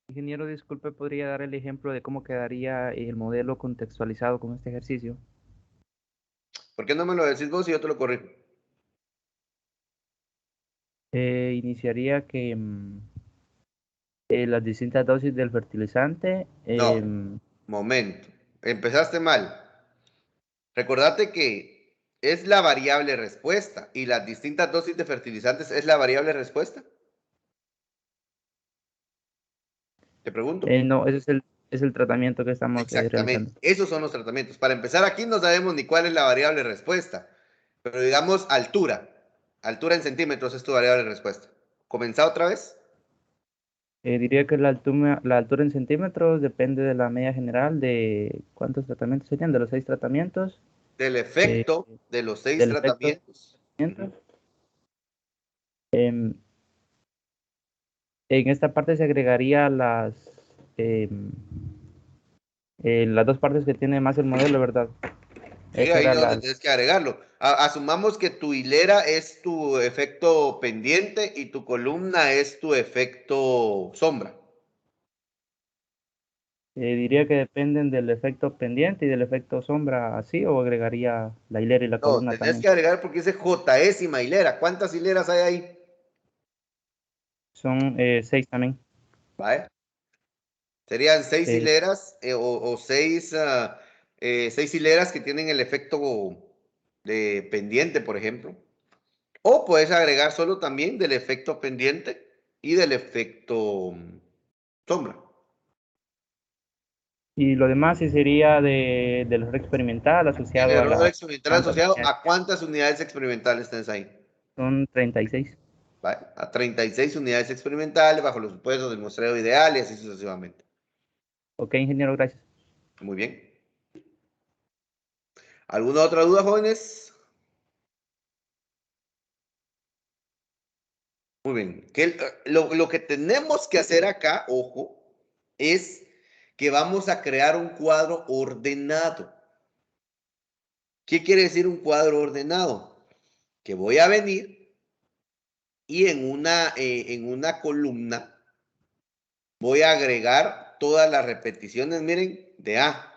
Ingeniero, disculpe, ¿podría dar el ejemplo de cómo quedaría el modelo contextualizado con este ejercicio? ¿Por qué no me lo decís vos y yo te lo corrijo? Iniciaría que las distintas dosis del fertilizante. No, momento. Empezaste mal. Recordate que es la variable respuesta y las distintas dosis de fertilizantes es la variable respuesta. Te pregunto. No, ese es el tratamiento que estamos Exactamente. realizando. Esos son los tratamientos. Para empezar, aquí no sabemos ni cuál es la variable respuesta, pero digamos altura. Altura en centímetros es tu variable respuesta. ¿Comenzá otra vez? Diría que la altura en centímetros depende de la media general de cuántos tratamientos serían, de los 6 tratamientos. Del efecto de los 6 del efecto tratamientos. En esta parte se agregaría las 2 partes que tiene más el modelo, ¿verdad? Sí, ahí es donde tienes que agregarlo. Asumamos que tu hilera es tu efecto pendiente y tu columna es tu efecto sombra. Diría que dependen del efecto pendiente y del efecto sombra, así, o agregaría la hilera y la columna Tenés también. que agregar porque dice Jésima hilera. ¿Cuántas hileras hay ahí? Son 6 también. ¿Vale? Serían 6 hileras o 6 hileras que tienen el efecto de pendiente, por ejemplo. O puedes agregar solo también del efecto pendiente y del efecto sombra. Y lo demás sí sería del error experimental asociado El a error experimental asociado unidades. ¿a cuántas unidades experimentales tenés ahí? Son 36. ¿Vale? A 36 unidades experimentales bajo los supuestos del muestreo ideal y así sucesivamente. Ok, ingeniero, gracias. Muy bien. ¿Alguna otra duda, jóvenes? Muy bien. Lo que tenemos que hacer acá, ojo, es que vamos a crear un cuadro ordenado. ¿Qué quiere decir un cuadro ordenado? Que voy a venir y en una columna voy a agregar todas las repeticiones, miren, de A.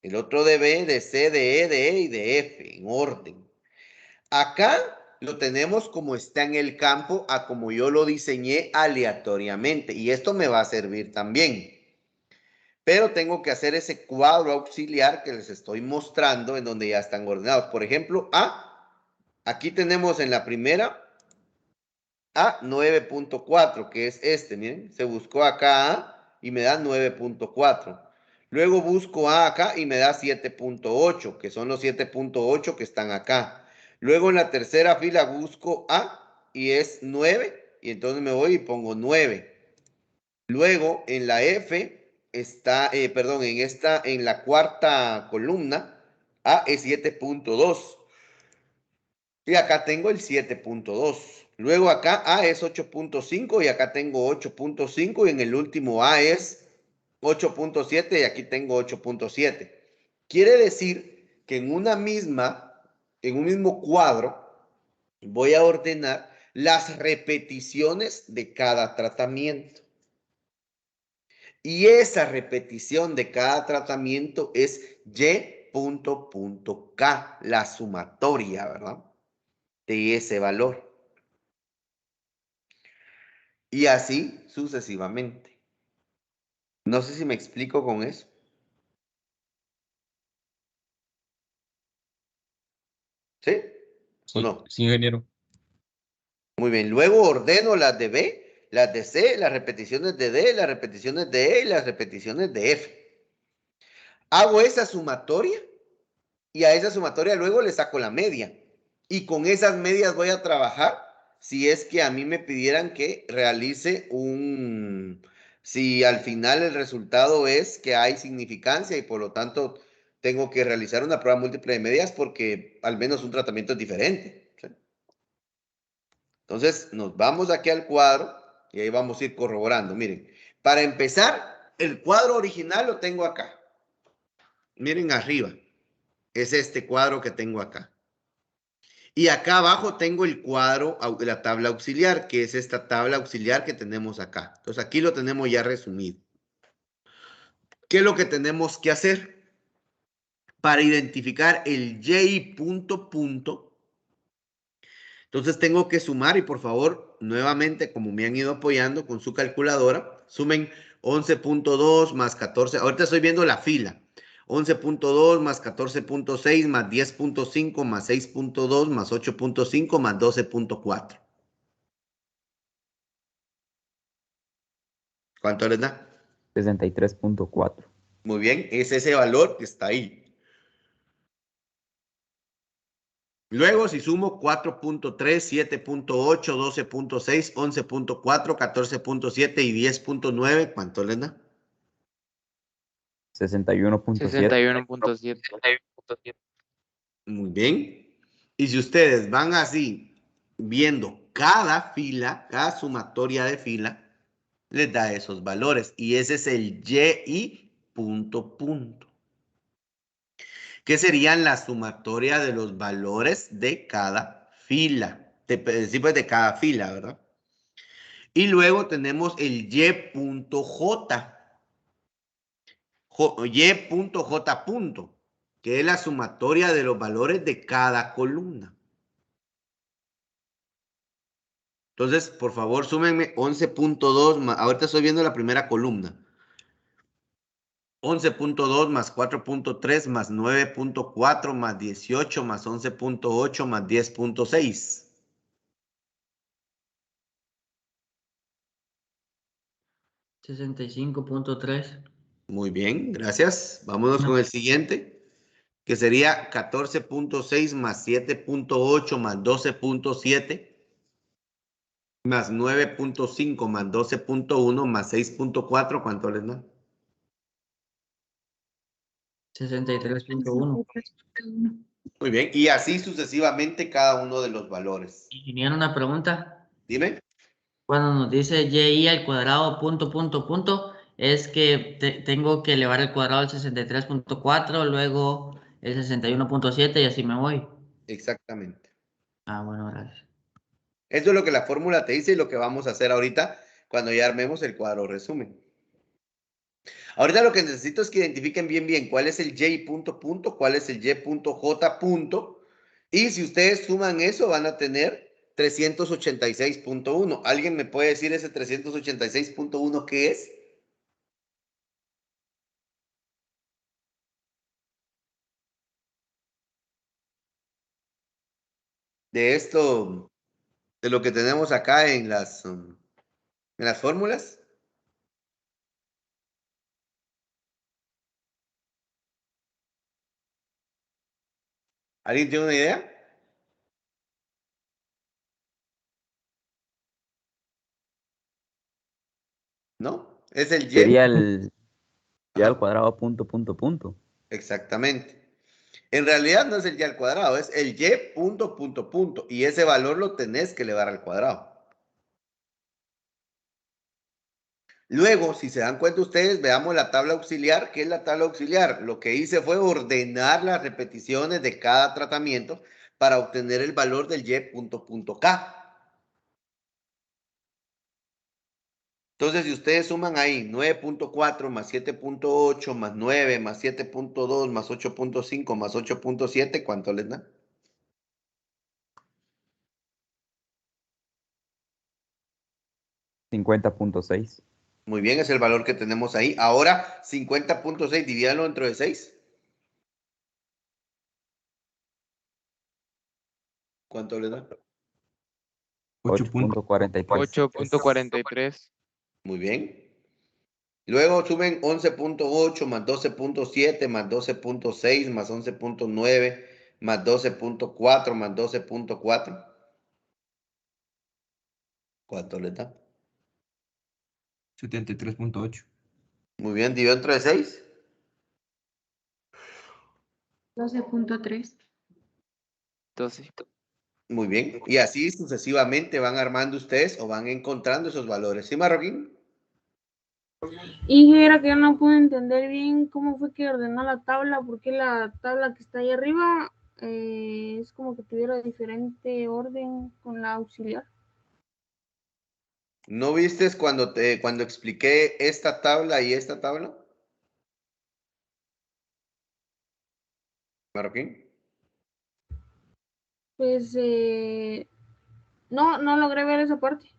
El otro de B, de C, de E, de E y de F, en orden. Acá lo tenemos como está en el campo, a como yo lo diseñé aleatoriamente. Y esto me va a servir también. Pero tengo que hacer ese cuadro auxiliar que les estoy mostrando en donde ya están ordenados. Por ejemplo, A, aquí tenemos en la primera A 9.4, que es este, miren, se buscó acá A y me da 9.4. Luego busco A acá y me da 7.8, que son los 7.8 que están acá. Luego en la tercera fila busco A y es 9, y entonces me voy y pongo 9. Luego en la F está, en la cuarta columna, A es 7.2. Y acá tengo el 7.2. Luego acá A es 8.5 y acá tengo 8.5 y en el último A es 8.7 y aquí tengo 8.7. Quiere decir que en un mismo cuadro, voy a ordenar las repeticiones de cada tratamiento. Y esa repetición de cada tratamiento es Y.K, la sumatoria, ¿verdad? de ese valor. Y así sucesivamente. No sé si me explico con eso. ¿Sí? ¿O no? Sí, ingeniero. Muy bien. Luego ordeno las de B, las de C, las repeticiones de D, las repeticiones de E y las repeticiones de F. Hago esa sumatoria y a esa sumatoria luego le saco la media. Y con esas medias voy a trabajar si es que a mí me pidieran que realice si al final el resultado es que hay significancia y por lo tanto tengo que realizar una prueba múltiple de medias porque al menos un tratamiento es diferente. ¿Sí? Entonces nos vamos aquí al cuadro y ahí vamos a ir corroborando. Miren, para empezar, el cuadro original lo tengo acá. Miren arriba, es este cuadro que tengo acá. Y acá abajo tengo el cuadro, la tabla auxiliar, que es esta tabla auxiliar que tenemos acá. Entonces aquí lo tenemos ya resumido. ¿Qué es lo que tenemos que hacer? Para identificar el y punto punto. Entonces tengo que sumar y por favor, nuevamente, como me han ido apoyando con su calculadora, sumen 11.2 más 14. Ahorita estoy viendo la fila. 11.2 más 14.6 más 10.5 más 6.2 más 8.5 más 12.4. ¿Cuánto les da? 63.4. Muy bien, es ese valor que está ahí. Luego, si sumo 4.3, 7.8, 12.6, 11.4, 14.7 y 10.9, ¿cuánto les da? 61.7. 61.7. Muy bien. Y si ustedes van así, viendo cada fila, cada sumatoria de fila, les da esos valores. Y ese es el y punto punto. Que serían la sumatoria de los valores de cada fila. De cada fila, ¿verdad? Y luego tenemos el y.j. Y.j. Que es la sumatoria de los valores de cada columna. Entonces, por favor, súmenme 11.2, ahorita estoy viendo la primera columna. 11.2 más 4.3 más 9.4 más 18 más 11.8 más 10.6. 65.3. Muy bien, gracias. Vámonos con el siguiente, que sería 14.6 más 7.8 más 12.7 más 9.5 más 12.1 más 6.4. ¿Cuánto les da? 63.1. Muy bien, y así sucesivamente cada uno de los valores. Ingeniero, una pregunta. Dime. Cuando nos dice y al cuadrado punto, punto, punto, es que tengo que elevar el cuadrado al 63.4, luego el 61.7 y así me voy. Exactamente. Ah, bueno, gracias. Eso es lo que la fórmula te dice y lo que vamos a hacer ahorita cuando ya armemos el cuadro resumen. Ahorita lo que necesito es que identifiquen bien cuál es el y punto punto, cuál es el y punto j punto. Y si ustedes suman eso, van a tener 386.1. ¿Alguien me puede decir ese 386.1 qué es? De esto, de lo que tenemos acá en las fórmulas. ¿Alguien tiene una idea? ¿No? Es el y. Sería el y al Ajá, cuadrado punto, punto, punto. exactamente. En realidad no es el y al cuadrado, es el y punto, punto, punto. Y ese valor lo tenés que elevar al cuadrado. Luego, si se dan cuenta ustedes, veamos la tabla auxiliar. ¿Qué es la tabla auxiliar? Lo que hice fue ordenar las repeticiones de cada tratamiento para obtener el valor del y punto, punto k. Entonces, si ustedes suman ahí 9.4 más 7.8 más 9 más 7.2 más 8.5 más 8.7, ¿cuánto les da? 50.6. Muy bien, es el valor que tenemos ahí. Ahora, 50.6, divídalo dentro de 6. ¿Cuánto le da? 8.43. 8.43. Muy bien. Luego suben 11.8 más 12.7 más 12.6 más 11.9 más 12.4 más 12.4. ¿Cuánto le da? 73.8. Muy bien, dividido entre 6. 12.3. 12. Muy bien. Y así sucesivamente van armando ustedes o van encontrando esos valores. ¿Sí, Marroquín? Y era que yo no pude entender bien cómo fue que ordenó la tabla, porque la tabla que está ahí arriba es como que tuviera diferente orden con la auxiliar. ¿No vistes cuando expliqué esta tabla y esta tabla? Marroquín. Pues no logré ver esa parte.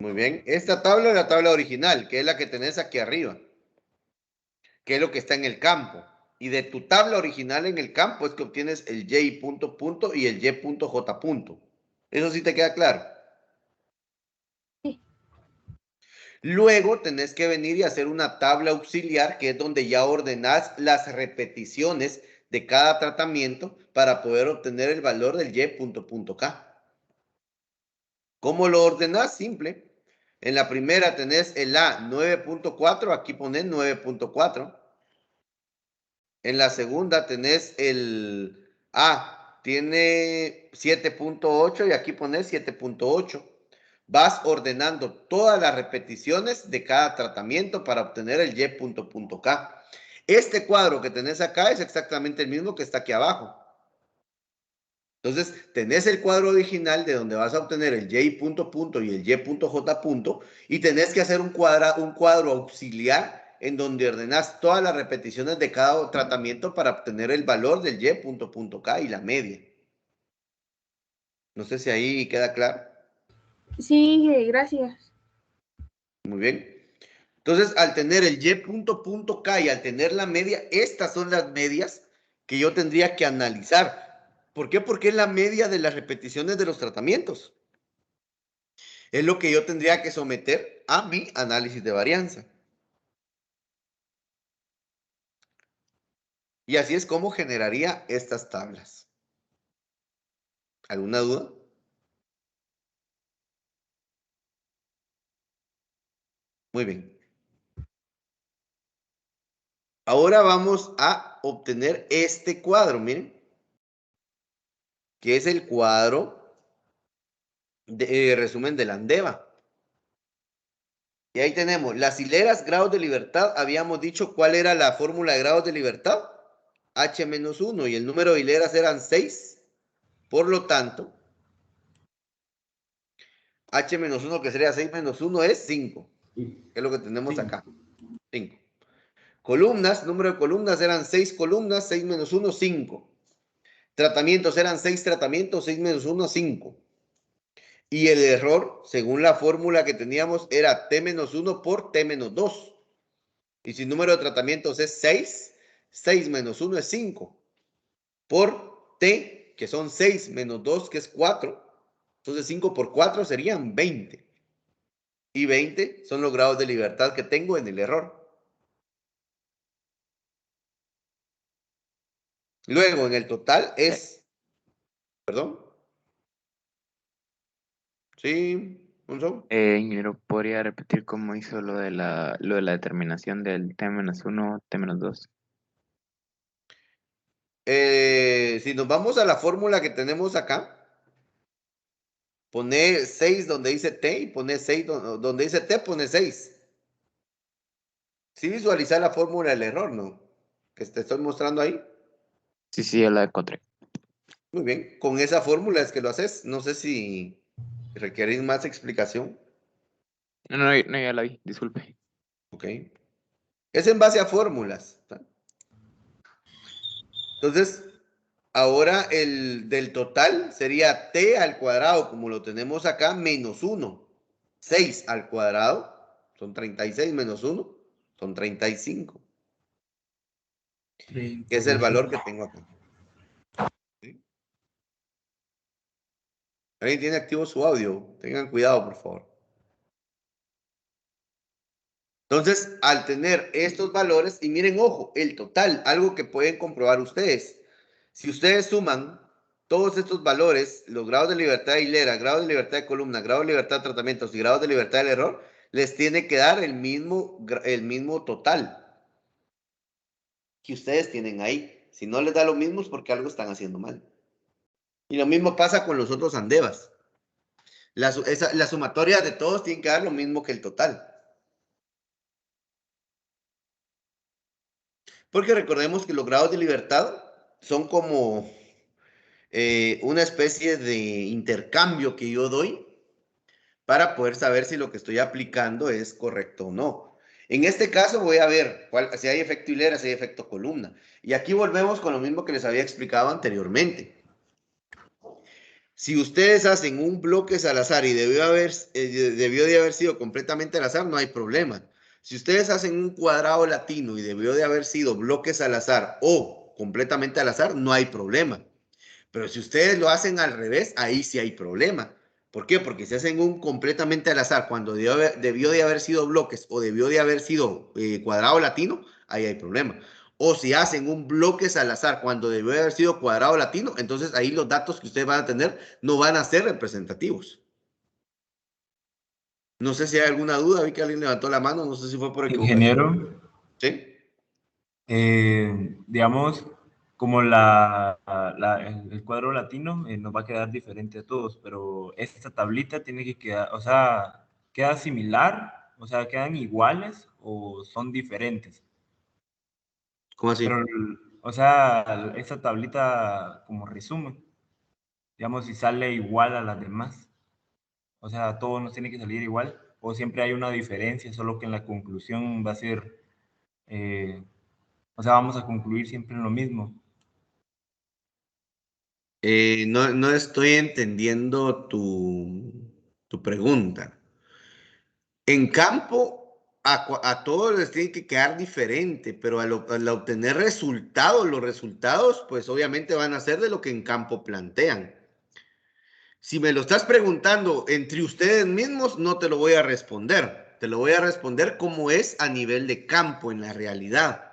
Muy bien. Esta tabla es la tabla original, que es la que tenés aquí arriba, que es lo que está en el campo. Y de tu tabla original en el campo es que obtienes el y punto punto y el y punto j punto. ¿Eso sí te queda claro? Sí. Luego tenés que venir y hacer una tabla auxiliar, que es donde ya ordenás las repeticiones de cada tratamiento para poder obtener el valor del y punto punto k. ¿Cómo lo ordenás? Simple. En la primera tenés el A 9.4, aquí pones 9.4. En la segunda tenés el A, tiene 7.8 y aquí pones 7.8. Vas ordenando todas las repeticiones de cada tratamiento para obtener el y punto punto k. Este cuadro que tenés acá es exactamente el mismo que está aquí abajo. Entonces, tenés el cuadro original de donde vas a obtener el y punto punto y el y punto j punto, y tenés que hacer un cuadro auxiliar en donde ordenás todas las repeticiones de cada tratamiento para obtener el valor del y punto punto k y la media. No sé si ahí queda claro. Sí, gracias. Muy bien. Entonces, al tener el y punto punto k y al tener la media, estas son las medias que yo tendría que analizar. ¿Por qué? Porque es la media de las repeticiones de los tratamientos. Es lo que yo tendría que someter a mi análisis de varianza. Y así es como generaría estas tablas. ¿Alguna duda? Muy bien. Ahora vamos a obtener este cuadro, miren, que es el cuadro de resumen de la ANDEVA. Y ahí tenemos las hileras, grados de libertad. Habíamos dicho cuál era la fórmula de grados de libertad. H-1 y el número de hileras eran 6. Por lo tanto, H-1 que sería 6 menos 1 es 5. Que es lo que tenemos acá. 5. Columnas, número de columnas eran 6 columnas, 6 menos 1, 5. Tratamientos eran 6 tratamientos, 6 menos 1, 5. Y el error, según la fórmula que teníamos, era T menos 1 por T menos 2. Y si el número de tratamientos es 6, 6 menos 1 es 5. Por T, que son 6 menos 2, que es 4. Entonces 5 por 4 serían 20. Y 20 son los grados de libertad que tengo en el error. Luego, en el total es... ¿Perdón? Sí, un son. Ingeniero, ¿podría repetir cómo hizo lo de la determinación del T-1, T-2? Si nos vamos a la fórmula que tenemos acá, pone 6 donde dice T y pone 6 donde dice T, pone 6. Sí visualizar la fórmula del error, ¿no? Que te estoy mostrando ahí. Sí, ya la encontré. Muy bien, con esa fórmula es que lo haces. No sé si requerís más explicación. No, ya la vi, disculpe. Ok. Es en base a fórmulas. Entonces, ahora el del total sería T al cuadrado, como lo tenemos acá, menos 1. 6 al cuadrado son 36 menos 1 son 35. Que es el valor que tengo acá. ¿Sí? ¿Alguien tiene activo su audio? Tengan cuidado, por favor. Entonces, al tener estos valores, y miren, ojo, el total, algo que pueden comprobar ustedes. Si ustedes suman todos estos valores, los grados de libertad de hilera, grados de libertad de columna, grados de libertad de tratamientos y grados de libertad del error, les tiene que dar el mismo total que ustedes tienen ahí. Si no les da lo mismo es porque algo están haciendo mal. Y lo mismo pasa con los otros andevas. La sumatoria de todos tiene que dar lo mismo que el total. Porque recordemos que los grados de libertad son como una especie de intercambio que yo doy para poder saber si lo que estoy aplicando es correcto o no. En este caso voy a ver si hay efecto hilera, si hay efecto columna. Y aquí volvemos con lo mismo que les había explicado anteriormente. Si ustedes hacen un bloque al azar y debió de haber sido completamente al azar, no hay problema. Si ustedes hacen un cuadrado latino y debió de haber sido bloques al azar o completamente al azar, no hay problema. Pero si ustedes lo hacen al revés, ahí sí hay problema. ¿Por qué? Porque si hacen un completamente al azar cuando debió de haber sido bloques o debió de haber sido cuadrado latino, ahí hay problema. O si hacen un bloques al azar cuando debió de haber sido cuadrado latino, entonces ahí los datos que ustedes van a tener no van a ser representativos. No sé si hay alguna duda, vi que alguien levantó la mano, no sé si fue por equivocación. Ingeniero, ¿Sí? digamos, como el cuadro latino nos va a quedar diferente a todos, pero esta tablita tiene que quedar, o sea, ¿queda similar? O sea, ¿quedan iguales o son diferentes? ¿Cómo así? Pero, o sea, esta tablita como resumen, digamos, si sale igual a las demás, o sea, todo nos tiene que salir igual, o siempre hay una diferencia, solo que en la conclusión va a ser, o sea, vamos a concluir siempre en lo mismo. No estoy entendiendo tu pregunta. En campo, a todos les tiene que quedar diferente, pero al obtener resultados, los resultados, pues obviamente van a ser de lo que en campo plantean. Si me lo estás preguntando entre ustedes mismos, no te lo voy a responder. Te lo voy a responder como es a nivel de campo, en la realidad.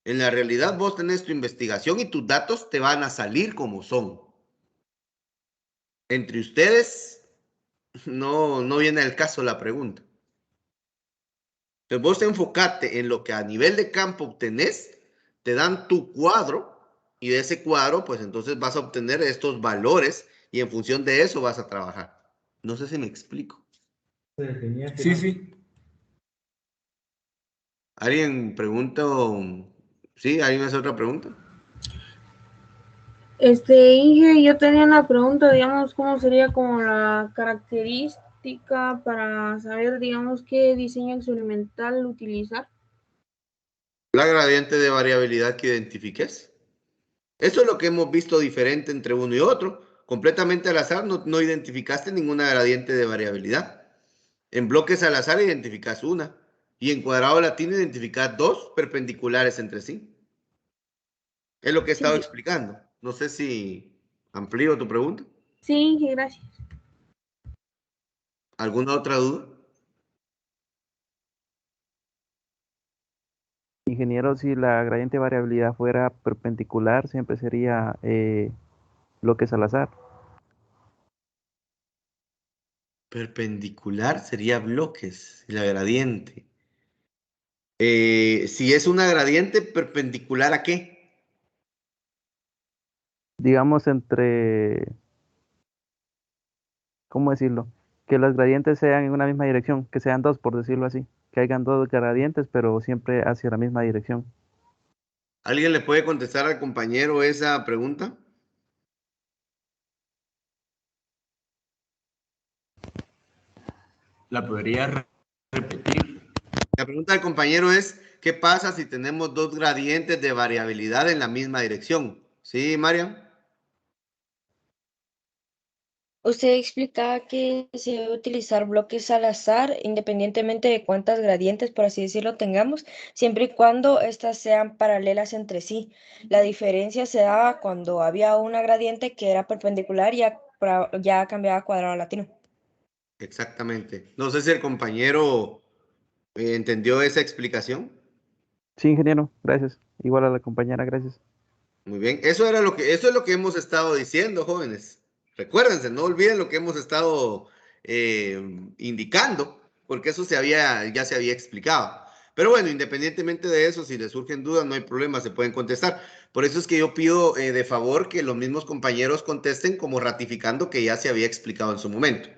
En la realidad vos tenés tu investigación y tus datos te van a salir como son. Entre ustedes, no viene al caso la pregunta. Entonces vos enfocate en lo que a nivel de campo obtenés, te dan tu cuadro y de ese cuadro, pues entonces vas a obtener estos valores y en función de eso vas a trabajar. No sé si me explico. Sí, sí. ¿Alguien pregunta? ¿Sí? ¿Alguien hace otra pregunta? Inge, yo tenía una pregunta, digamos, ¿cómo sería como la característica para saber, digamos, qué diseño experimental utilizar? La gradiente de variabilidad que identifiques. Eso es lo que hemos visto diferente entre uno y otro. Completamente al azar no identificaste ninguna gradiente de variabilidad. En bloques al azar identificas una. Y en cuadrado latino identificas dos perpendiculares entre sí. Es lo que he estado explicando. No sé si amplío tu pregunta. Sí, Inge, gracias. ¿Alguna otra duda? Ingeniero, si la gradiente de variabilidad fuera perpendicular, siempre sería bloques al azar. Perpendicular sería bloques, la gradiente. Si es una gradiente, ¿perpendicular a qué? Digamos ¿cómo decirlo? Que los gradientes sean en una misma dirección, que sean dos, por decirlo así. Que hayan dos gradientes, pero siempre hacia la misma dirección. ¿Alguien le puede contestar al compañero esa pregunta? ¿La podría repetir? La pregunta del compañero es, ¿qué pasa si tenemos dos gradientes de variabilidad en la misma dirección? ¿Sí, María? Usted explicaba que se debe utilizar bloques al azar, independientemente de cuántas gradientes, por así decirlo, tengamos, siempre y cuando éstas sean paralelas entre sí. La diferencia se daba cuando había una gradiente que era perpendicular y ya cambiaba a cuadrado latino. Exactamente. No sé si el compañero entendió esa explicación. Sí, ingeniero, gracias. Igual a la compañera, gracias. Muy bien. Eso es lo que hemos estado diciendo, jóvenes. Recuérdense, no olviden lo que hemos estado indicando, porque eso ya se había explicado. Pero bueno, independientemente de eso, si les surgen dudas, no hay problema, se pueden contestar. Por eso es que yo pido de favor que los mismos compañeros contesten como ratificando que ya se había explicado en su momento.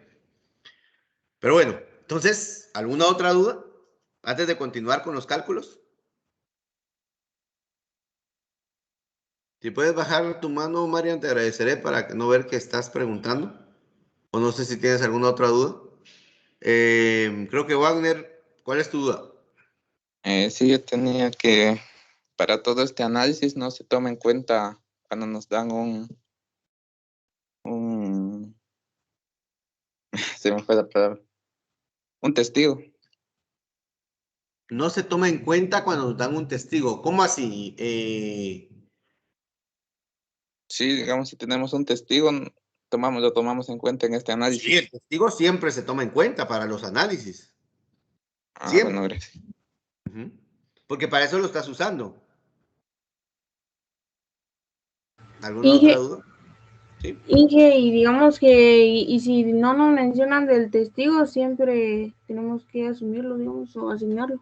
Pero bueno, entonces, ¿alguna otra duda antes de continuar con los cálculos? Si puedes bajar tu mano, Marian, te agradeceré para no ver que estás preguntando. O no sé si tienes alguna otra duda. Creo que Wagner, ¿cuál es tu duda? Sí, yo tenía que, para todo este análisis no se toma en cuenta cuando nos dan se me fue la palabra, un testigo. No se toma en cuenta cuando nos dan un testigo. ¿Cómo así? Sí, digamos, si tenemos un testigo, lo tomamos en cuenta en este análisis. Sí, el testigo siempre se toma en cuenta para los análisis. Siempre. Bueno, gracias. Porque para eso lo estás usando. ¿Alguna otra duda? Sí. Inge, y digamos que, y si no nos mencionan del testigo, siempre tenemos que asumirlo, digamos, o asignarlo.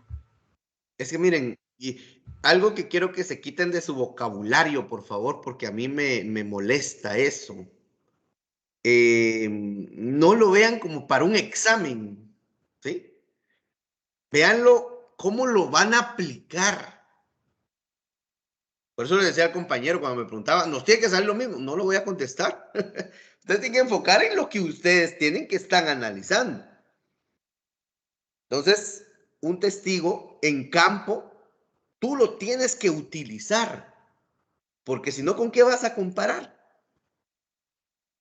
Es que miren, y algo que quiero que se quiten de su vocabulario, por favor, porque a mí me molesta eso. No lo vean como para un examen, ¿sí? Véanlo cómo lo van a aplicar. Por eso le decía al compañero cuando me preguntaba, ¿nos tiene que salir lo mismo? No lo voy a contestar. Ustedes tienen que enfocar en lo que ustedes tienen que están analizando. Entonces, un testigo en campo, tú lo tienes que utilizar, porque si no, ¿con qué vas a comparar?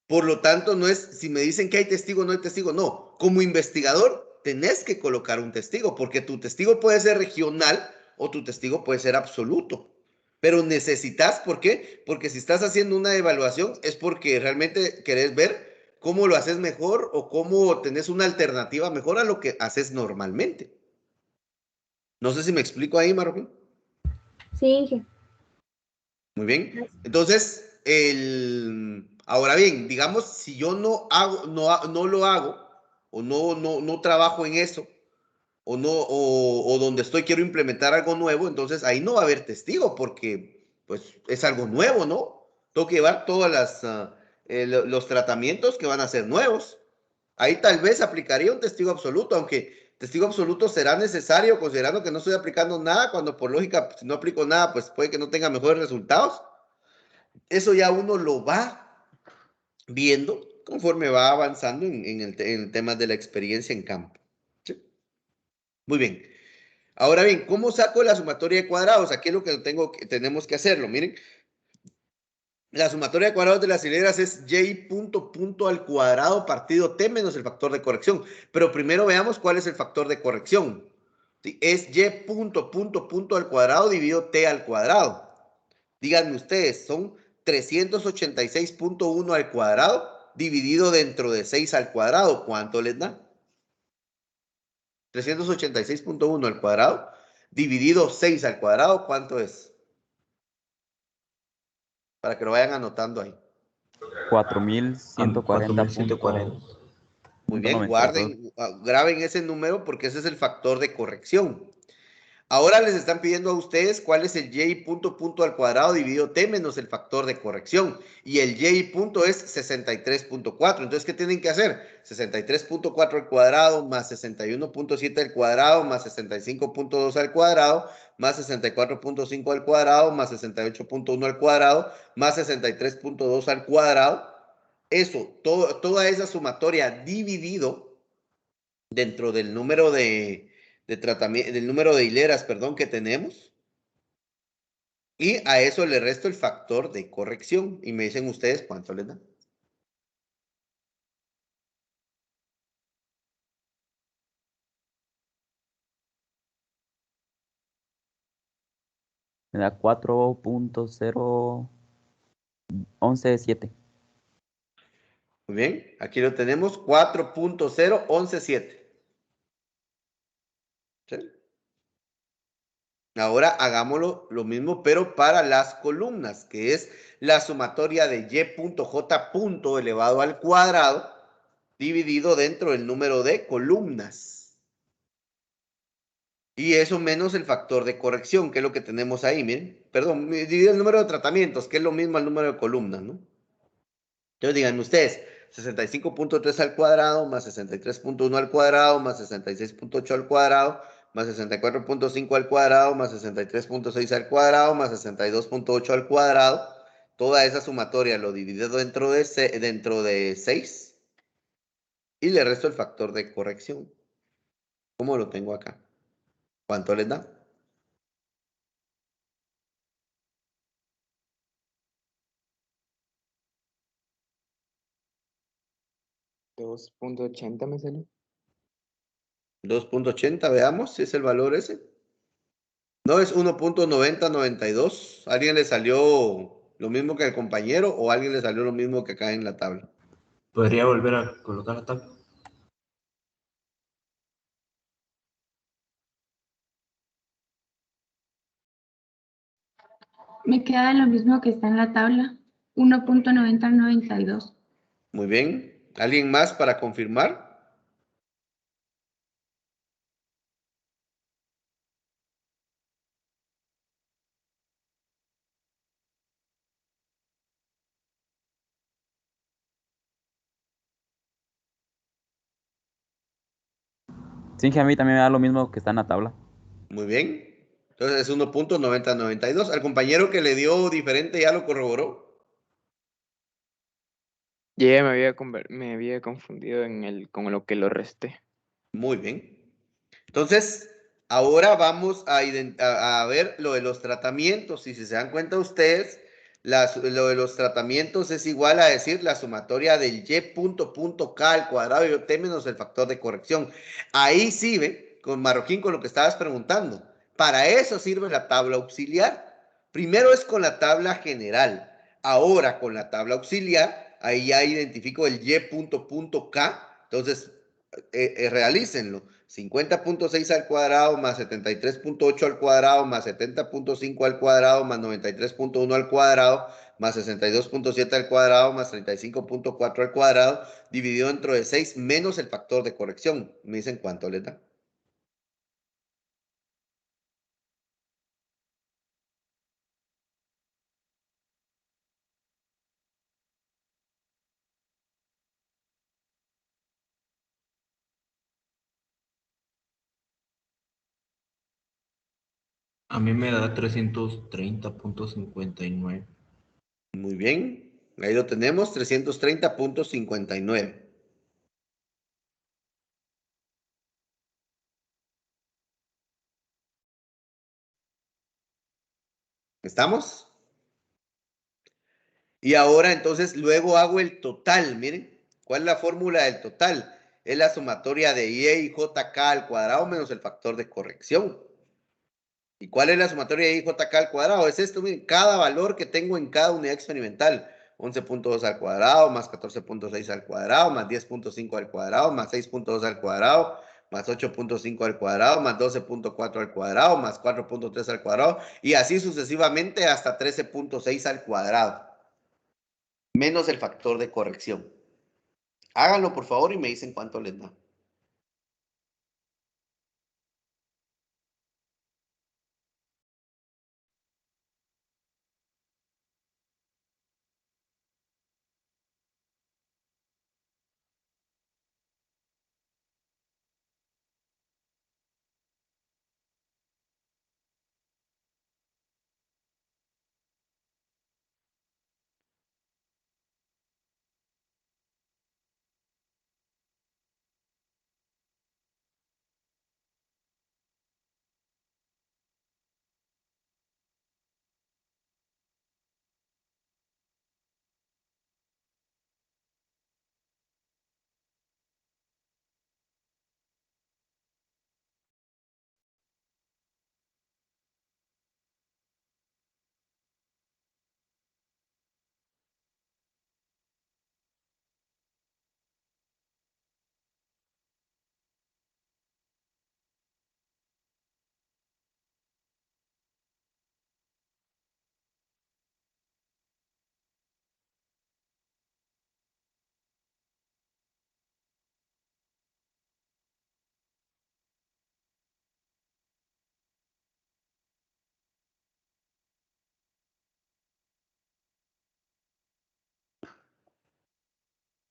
Por lo tanto, no es si me dicen que hay testigo, no hay testigo, no. Como investigador, tenés que colocar un testigo, porque tu testigo puede ser regional o tu testigo puede ser absoluto. Pero necesitas, ¿por qué? Porque si estás haciendo una evaluación es porque realmente querés ver cómo lo haces mejor o cómo tenés una alternativa mejor a lo que haces normalmente. No sé si me explico ahí, Marroquín. Sí. Muy bien. Entonces, ahora bien, digamos, si yo no lo hago, o no trabajo en eso, o donde estoy quiero implementar algo nuevo, entonces ahí no va a haber testigo, porque pues es algo nuevo, ¿no? Tengo que llevar todas los tratamientos que van a ser nuevos. Ahí tal vez aplicaría un testigo absoluto, aunque testigo absoluto será necesario considerando que no estoy aplicando nada, cuando por lógica, si no aplico nada, pues puede que no tenga mejores resultados. Eso ya uno lo va viendo conforme va avanzando en el tema de la experiencia en campo. ¿Sí? Muy bien. Ahora bien, ¿cómo saco la sumatoria de cuadrados? Aquí es lo que tenemos que hacerlo. Miren, la sumatoria de cuadrados de las hileras es y punto al cuadrado partido t menos el factor de corrección. Pero primero veamos cuál es el factor de corrección. ¿Sí? Es y punto al cuadrado dividido t al cuadrado. Díganme ustedes, son 386.1 al cuadrado dividido dentro de 6 al cuadrado. ¿Cuánto les da? 386.1 al cuadrado dividido 6 al cuadrado, ¿cuánto es? Para que lo vayan anotando ahí. 4.140. Muy bien, graben ese número porque ese es el factor de corrección. Ahora les están pidiendo a ustedes cuál es el y punto al cuadrado dividido t menos el factor de corrección. Y el y punto es 63.4. Entonces, ¿qué tienen que hacer? 63.4 al cuadrado más 61.7 al cuadrado más 65.2 al cuadrado más 64.5 al cuadrado más 68.1 al cuadrado más 63.2 al cuadrado. Eso, toda esa sumatoria dividido dentro del número de tratamiento, del número de hileras, perdón, que tenemos. Y a eso le resto el factor de corrección. Y me dicen ustedes cuánto les da. Me da 4.0117. Muy bien, aquí lo tenemos, 4.0117. ¿Sí? Ahora hagámoslo lo mismo, pero para las columnas, que es la sumatoria de y.j elevado al cuadrado dividido dentro del número de columnas. Y eso menos el factor de corrección, que es lo que tenemos ahí, miren. Perdón, dividido el número de tratamientos, que es lo mismo al número de columnas, ¿no? Entonces díganme ustedes, 65.3 al cuadrado, más 63.1 al cuadrado, más 66.8 al cuadrado, más 64.5 al cuadrado, más 63.6 al cuadrado, más 62.8 al cuadrado. Toda esa sumatoria lo divido dentro de 6 y le resto el factor de corrección. ¿Cómo lo tengo acá? ¿Cuánto les da? $2.80 me salió. 2.80, veamos si es el valor ese. No, es 1.9092. ¿Alguien le salió lo mismo que el compañero o alguien le salió lo mismo que acá en la tabla? ¿Podría volver a colocar la tabla? Me queda lo mismo que está en la tabla, 1.9092. Muy bien. ¿Alguien más para confirmar? Sí, que a mí también me da lo mismo que está en la tabla. Muy bien. Entonces es 1.9092. Al compañero que le dio diferente ya lo corroboró. Ya me había confundido con lo que lo resté. Muy bien. Entonces, ahora vamos a ver lo de los tratamientos. Y si se dan cuenta ustedes, lo de los tratamientos es igual a decir la sumatoria del y.k al cuadrado y t menos el factor de corrección. Ahí sí, ve, con Marroquín, con lo que estabas preguntando. Para eso sirve la tabla auxiliar. Primero es con la tabla general. Ahora con la tabla auxiliar, ahí ya identifico el y.k. Entonces, realícenlo. 50.6 al cuadrado más 73.8 al cuadrado más 70.5 al cuadrado más 93.1 al cuadrado más 62.7 al cuadrado más 35.4 al cuadrado dividido dentro de 6 menos el factor de corrección. Me dicen cuánto les da. A mí me da 330.59. Muy bien. Ahí lo tenemos, 330.59. ¿Estamos? Y ahora entonces luego hago el total, miren, ¿cuál es la fórmula del total? Es la sumatoria de y y jk al cuadrado menos el factor de corrección. ¿Y cuál es la sumatoria de y jk al cuadrado? Es esto, miren, cada valor que tengo en cada unidad experimental. 11.2 al cuadrado, más 14.6 al cuadrado, más 10.5 al cuadrado, más 6.2 al cuadrado, más 8.5 al cuadrado, más 12.4 al cuadrado, más 4.3 al cuadrado, y así sucesivamente hasta 13.6 al cuadrado menos el factor de corrección. Háganlo por favor y me dicen cuánto les da.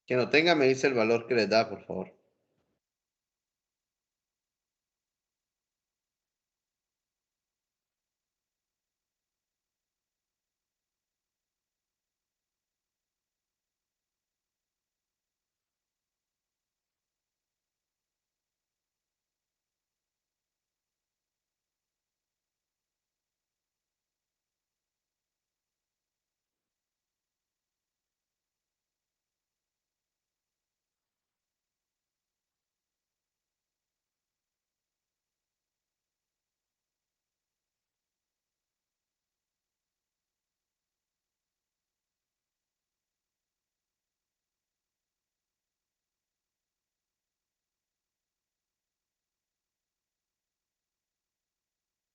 Quien lo tenga me dice el valor que les da, por favor.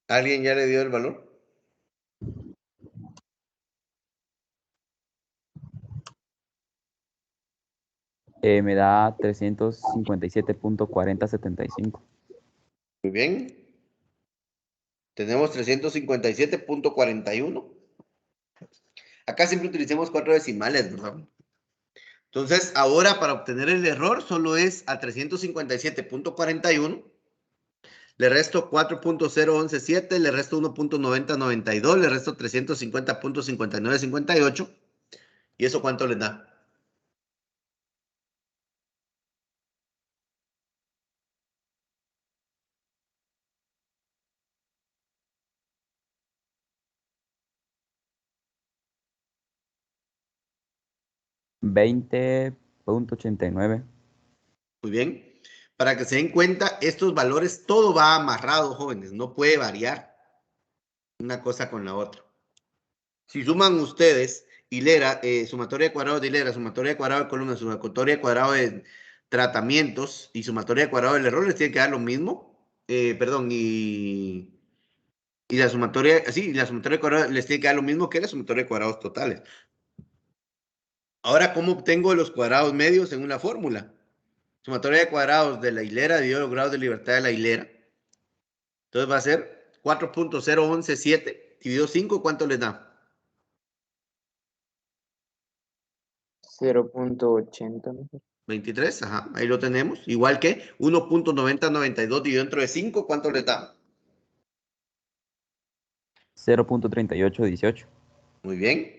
¿Alguien ya le dio el valor? Me da 357.4075. Muy bien. Tenemos 357.41. Acá siempre utilicemos 4 decimales, ¿verdad? Entonces, ahora para obtener el error solo es a 357.41. Le resto 4.0117, le resto 1.9092, le resto 350.5958. ¿Y eso cuánto les da? $20.89. Muy bien. Para que se den cuenta, estos valores, todo va amarrado, jóvenes. No puede variar una cosa con la otra. Si suman ustedes hilera, sumatoria de cuadrados de hilera, sumatoria de cuadrado de columnas, sumatoria de cuadrado de tratamientos y sumatoria de cuadrado del error, les tiene que dar lo mismo. Perdón, y la sumatoria, sí, la sumatoria de cuadrados les tiene que dar lo mismo que la sumatoria de cuadrados totales. Ahora, ¿cómo obtengo los cuadrados medios en una fórmula? Sumatoria de cuadrados de la hilera dividido los grados de libertad de la hilera. Entonces va a ser 4.0117 dividido 5, ¿cuánto les da? 0.80. 23, ajá, ahí lo tenemos. Igual que 1.9092 dividido entre 5, ¿cuánto les da? 0.3818. Muy bien.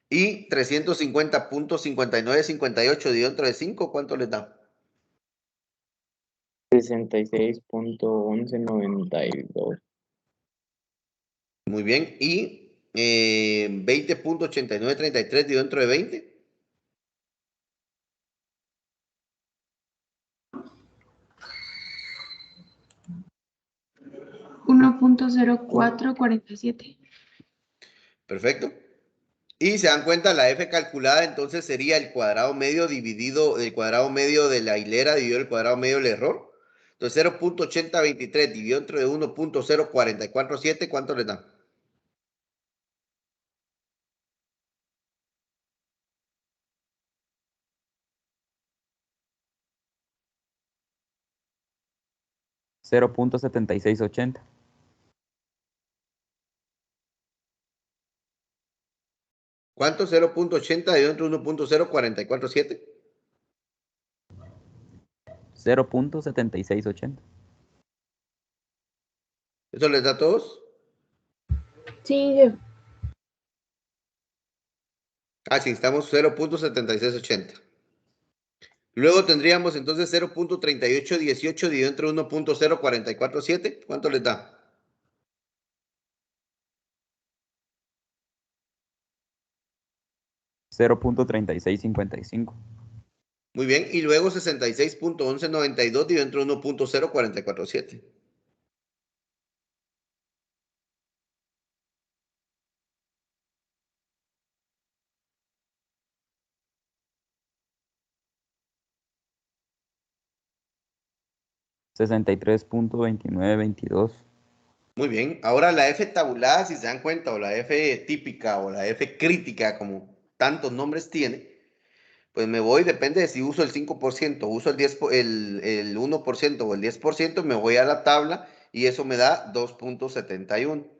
Y 350.5958 dividido entre 5, ¿cuánto les da? 66.1192. Muy bien. Y 20.8933 dividido entre 20. 1.0447. Perfecto. Y se dan cuenta, la f calculada entonces sería el cuadrado medio dividido, el cuadrado medio de la hilera dividido el cuadrado medio del error. Entonces 0.8023 dividido entre 1.0447, ¿cuánto le da? $0.7680. ¿Cuánto? 0.80 dividido entre 1.0447. 0.7680. ¿Eso les da a todos? Sí, Ah, sí, estamos 0.7680. Luego tendríamos entonces 0.3818 dividido entre 1.0447. ¿Cuánto les da? 0.3655. Muy bien. Y luego 66.1192 dividido entre 1.0447. $63.2922. Muy bien. Ahora la F tabulada, si se dan cuenta, o la F típica o la F crítica, como tantos nombres tiene, pues me voy, depende de si uso el 5%, uso el 10, el 1% o el 10%, me voy a la tabla y eso me da 2.71.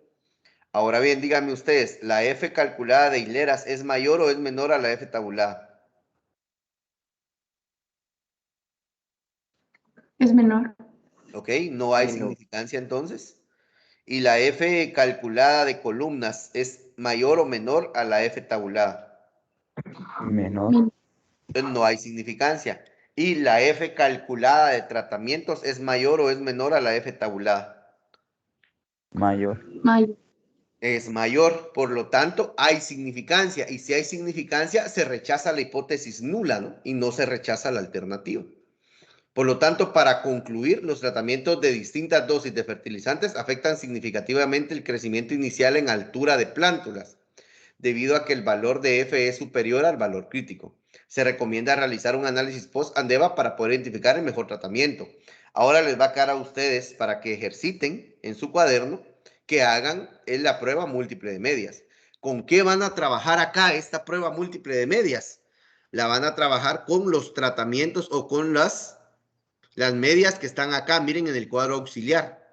Ahora bien, díganme ustedes, ¿la F calculada de hileras es mayor o es menor a la F tabulada? Es menor. Ok, no hay Menor. significancia entonces. Y la F calculada de columnas es mayor o menor a la F tabulada. Menor. Entonces no hay significancia. Y la F calculada de tratamientos es mayor o es menor a la F tabulada. Mayor. Mayor. Es mayor, por lo tanto hay significancia. Y si hay significancia, se rechaza la hipótesis nula, ¿no? Y no se rechaza la alternativa. Por lo tanto, para concluir, los tratamientos de distintas dosis de fertilizantes afectan significativamente el crecimiento inicial en altura de plántulas, debido a que el valor de F es superior al valor crítico. Se recomienda realizar un análisis post-ANDEVA para poder identificar el mejor tratamiento. Ahora les va a quedar a ustedes para que ejerciten en su cuaderno que hagan la prueba múltiple de medias. ¿Con qué van a trabajar acá esta prueba múltiple de medias? La van a trabajar con los tratamientos o con las medias que están acá. Miren en el cuadro auxiliar.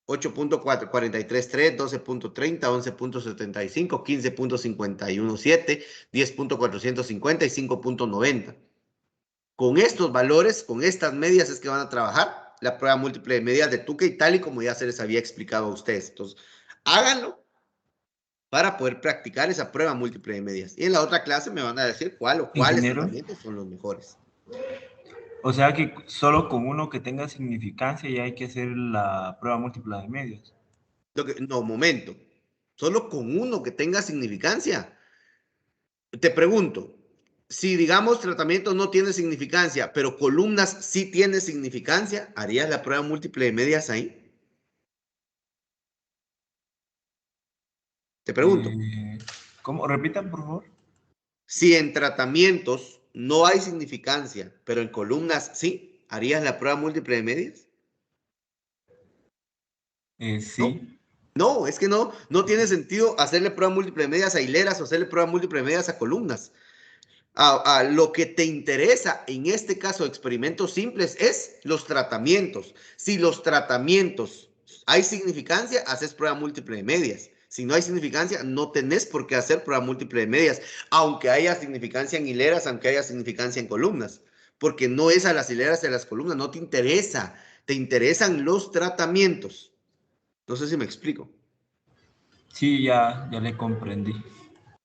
8.43.3, 12.30, 11.75, 15.517, 10.450 y 5.90. Con estos valores, con estas medias es que van a trabajar la prueba múltiple de medias de Tukey, tal y como ya se les había explicado a ustedes. Entonces, háganlo para poder practicar esa prueba múltiple de medias. Y en la otra clase me van a decir cuál o cuáles Ingeniero. tratamientos son los mejores. O sea que solo con uno que tenga significancia ya hay que hacer la prueba múltiple de medias. No, momento. Solo con uno que tenga significancia. Te pregunto, si digamos tratamiento no tiene significancia, pero columnas sí tiene significancia, ¿harías la prueba múltiple de medias ahí? Te pregunto. ¿Cómo? Repitan, por favor. Si en tratamientos no hay significancia, pero en columnas sí, ¿harías la prueba múltiple de medias? Sí. No, es que no tiene sentido hacerle prueba múltiple de medias a hileras o hacerle prueba múltiple de medias a columnas. A lo que te interesa en este caso de experimentos simples es los tratamientos. Si los tratamientos hay significancia, haces prueba múltiple de medias. Si no hay significancia, no tenés por qué hacer prueba múltiple de medias, aunque haya significancia en hileras, aunque haya significancia en columnas, porque no es a las hileras y a las columnas, no te interesa, te interesan los tratamientos. No sé si me explico. Sí, ya le comprendí.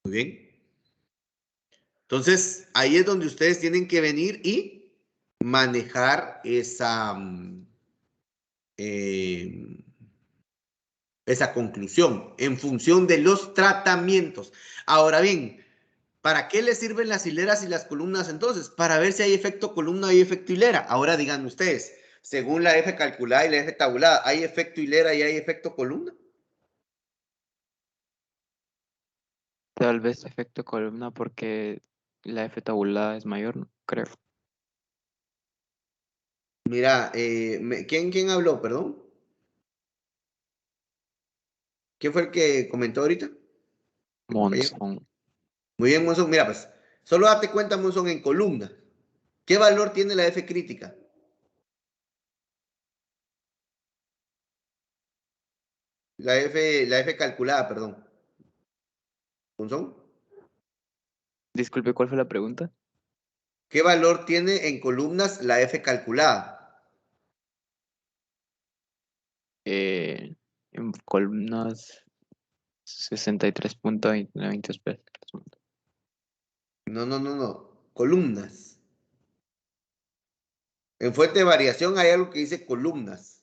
Muy bien. Entonces, ahí es donde ustedes tienen que venir y manejar esa conclusión en función de los tratamientos. Ahora bien, ¿para qué les sirven las hileras y las columnas entonces? Para ver si hay efecto columna y efecto hilera. Ahora digan ustedes, según la F calculada y la F tabulada, ¿hay efecto hilera y hay efecto columna? Tal vez efecto columna porque la F tabulada es mayor, ¿no? Creo. Mira, ¿quién habló, perdón? ¿Quién fue el que comentó ahorita? Monzón. Muy bien, Monzón. Mira, pues, solo date cuenta, Monzón, en columna. ¿Qué valor tiene la F crítica? La F calculada, perdón. ¿Monzón? Disculpe, ¿cuál fue la pregunta? ¿Qué valor tiene en columnas la F calculada? En columnas 63.20. No. Columnas. En fuente de variación hay algo que dice columnas.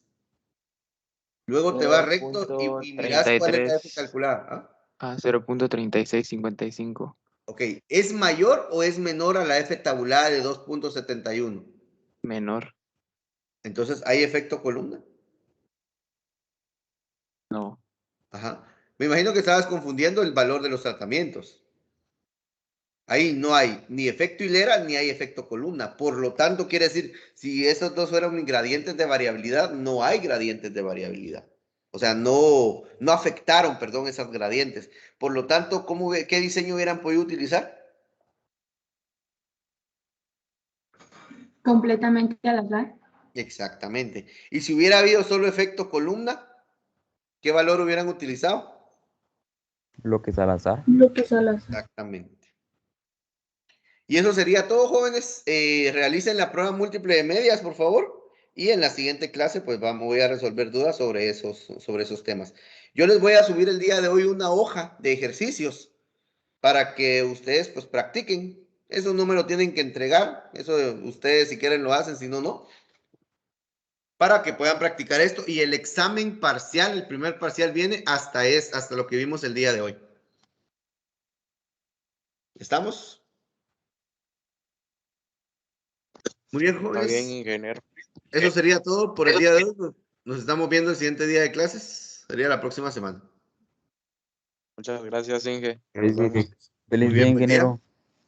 Luego te vas recto y miras cuál es la F calculada. Ah, 0.3655. Ok, ¿es mayor o es menor a la F tabulada de 2.71? Menor. Entonces, ¿hay efecto columna? No. Ajá. Me imagino que estabas confundiendo el valor de los tratamientos. Ahí no hay ni efecto hilera ni hay efecto columna. Por lo tanto, quiere decir, si esos dos fueran gradientes de variabilidad, no hay gradientes de variabilidad. O sea, no afectaron, perdón, esas gradientes. Por lo tanto, ¿qué diseño hubieran podido utilizar? Completamente al azar. Exactamente. Y si hubiera habido solo efecto columna, ¿qué valor hubieran utilizado? Bloques al azar. Bloques al azar. Exactamente. Y eso sería todo, jóvenes. Realicen la prueba múltiple de medias, por favor. Y en la siguiente clase, pues voy a resolver dudas sobre esos temas. Yo les voy a subir el día de hoy una hoja de ejercicios para que ustedes pues practiquen. Esos no me lo tienen que entregar. Eso ustedes si quieren lo hacen, si no, no. Para que puedan practicar esto. Y el examen parcial, el primer parcial viene hasta lo que vimos el día de hoy. ¿Estamos? Muy bien, Está jóvenes. bien, ingeniero. Eso sería todo por el día de hoy. Nos estamos viendo el siguiente día de clases. Sería la próxima semana. Muchas gracias, Inge. Feliz Vamos. día, Muy bien, buen día. ingeniero.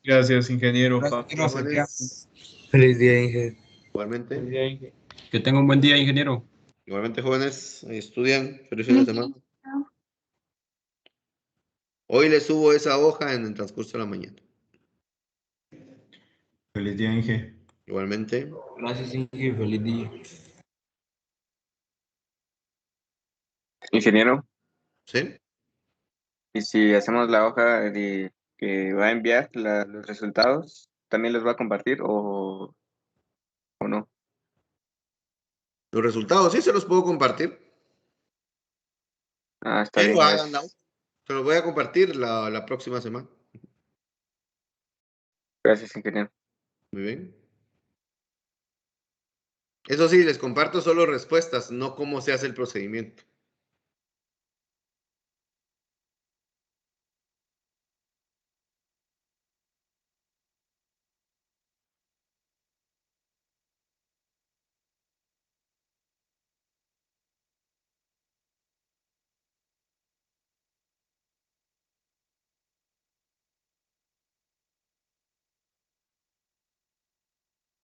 Gracias, ingeniero. Jóvenes, Feliz día, Inge. igualmente. Que tenga un buen día, ingeniero. Igualmente, jóvenes, estudian. Feliz fin de semana. Hoy les subo esa hoja en el transcurso de la mañana. Feliz día, Inge. Igualmente. Gracias, Inge. Feliz día. Ingeniero, ¿Sí? y si hacemos la hoja de que va a enviar los resultados, ¿también los va a compartir o no? Los resultados sí se los puedo compartir. Ah, está Que bien. lo hagan, ¿no? Se los voy a compartir la próxima semana. Gracias, ingeniero. Muy bien. Eso sí, les comparto solo respuestas, no cómo se hace el procedimiento.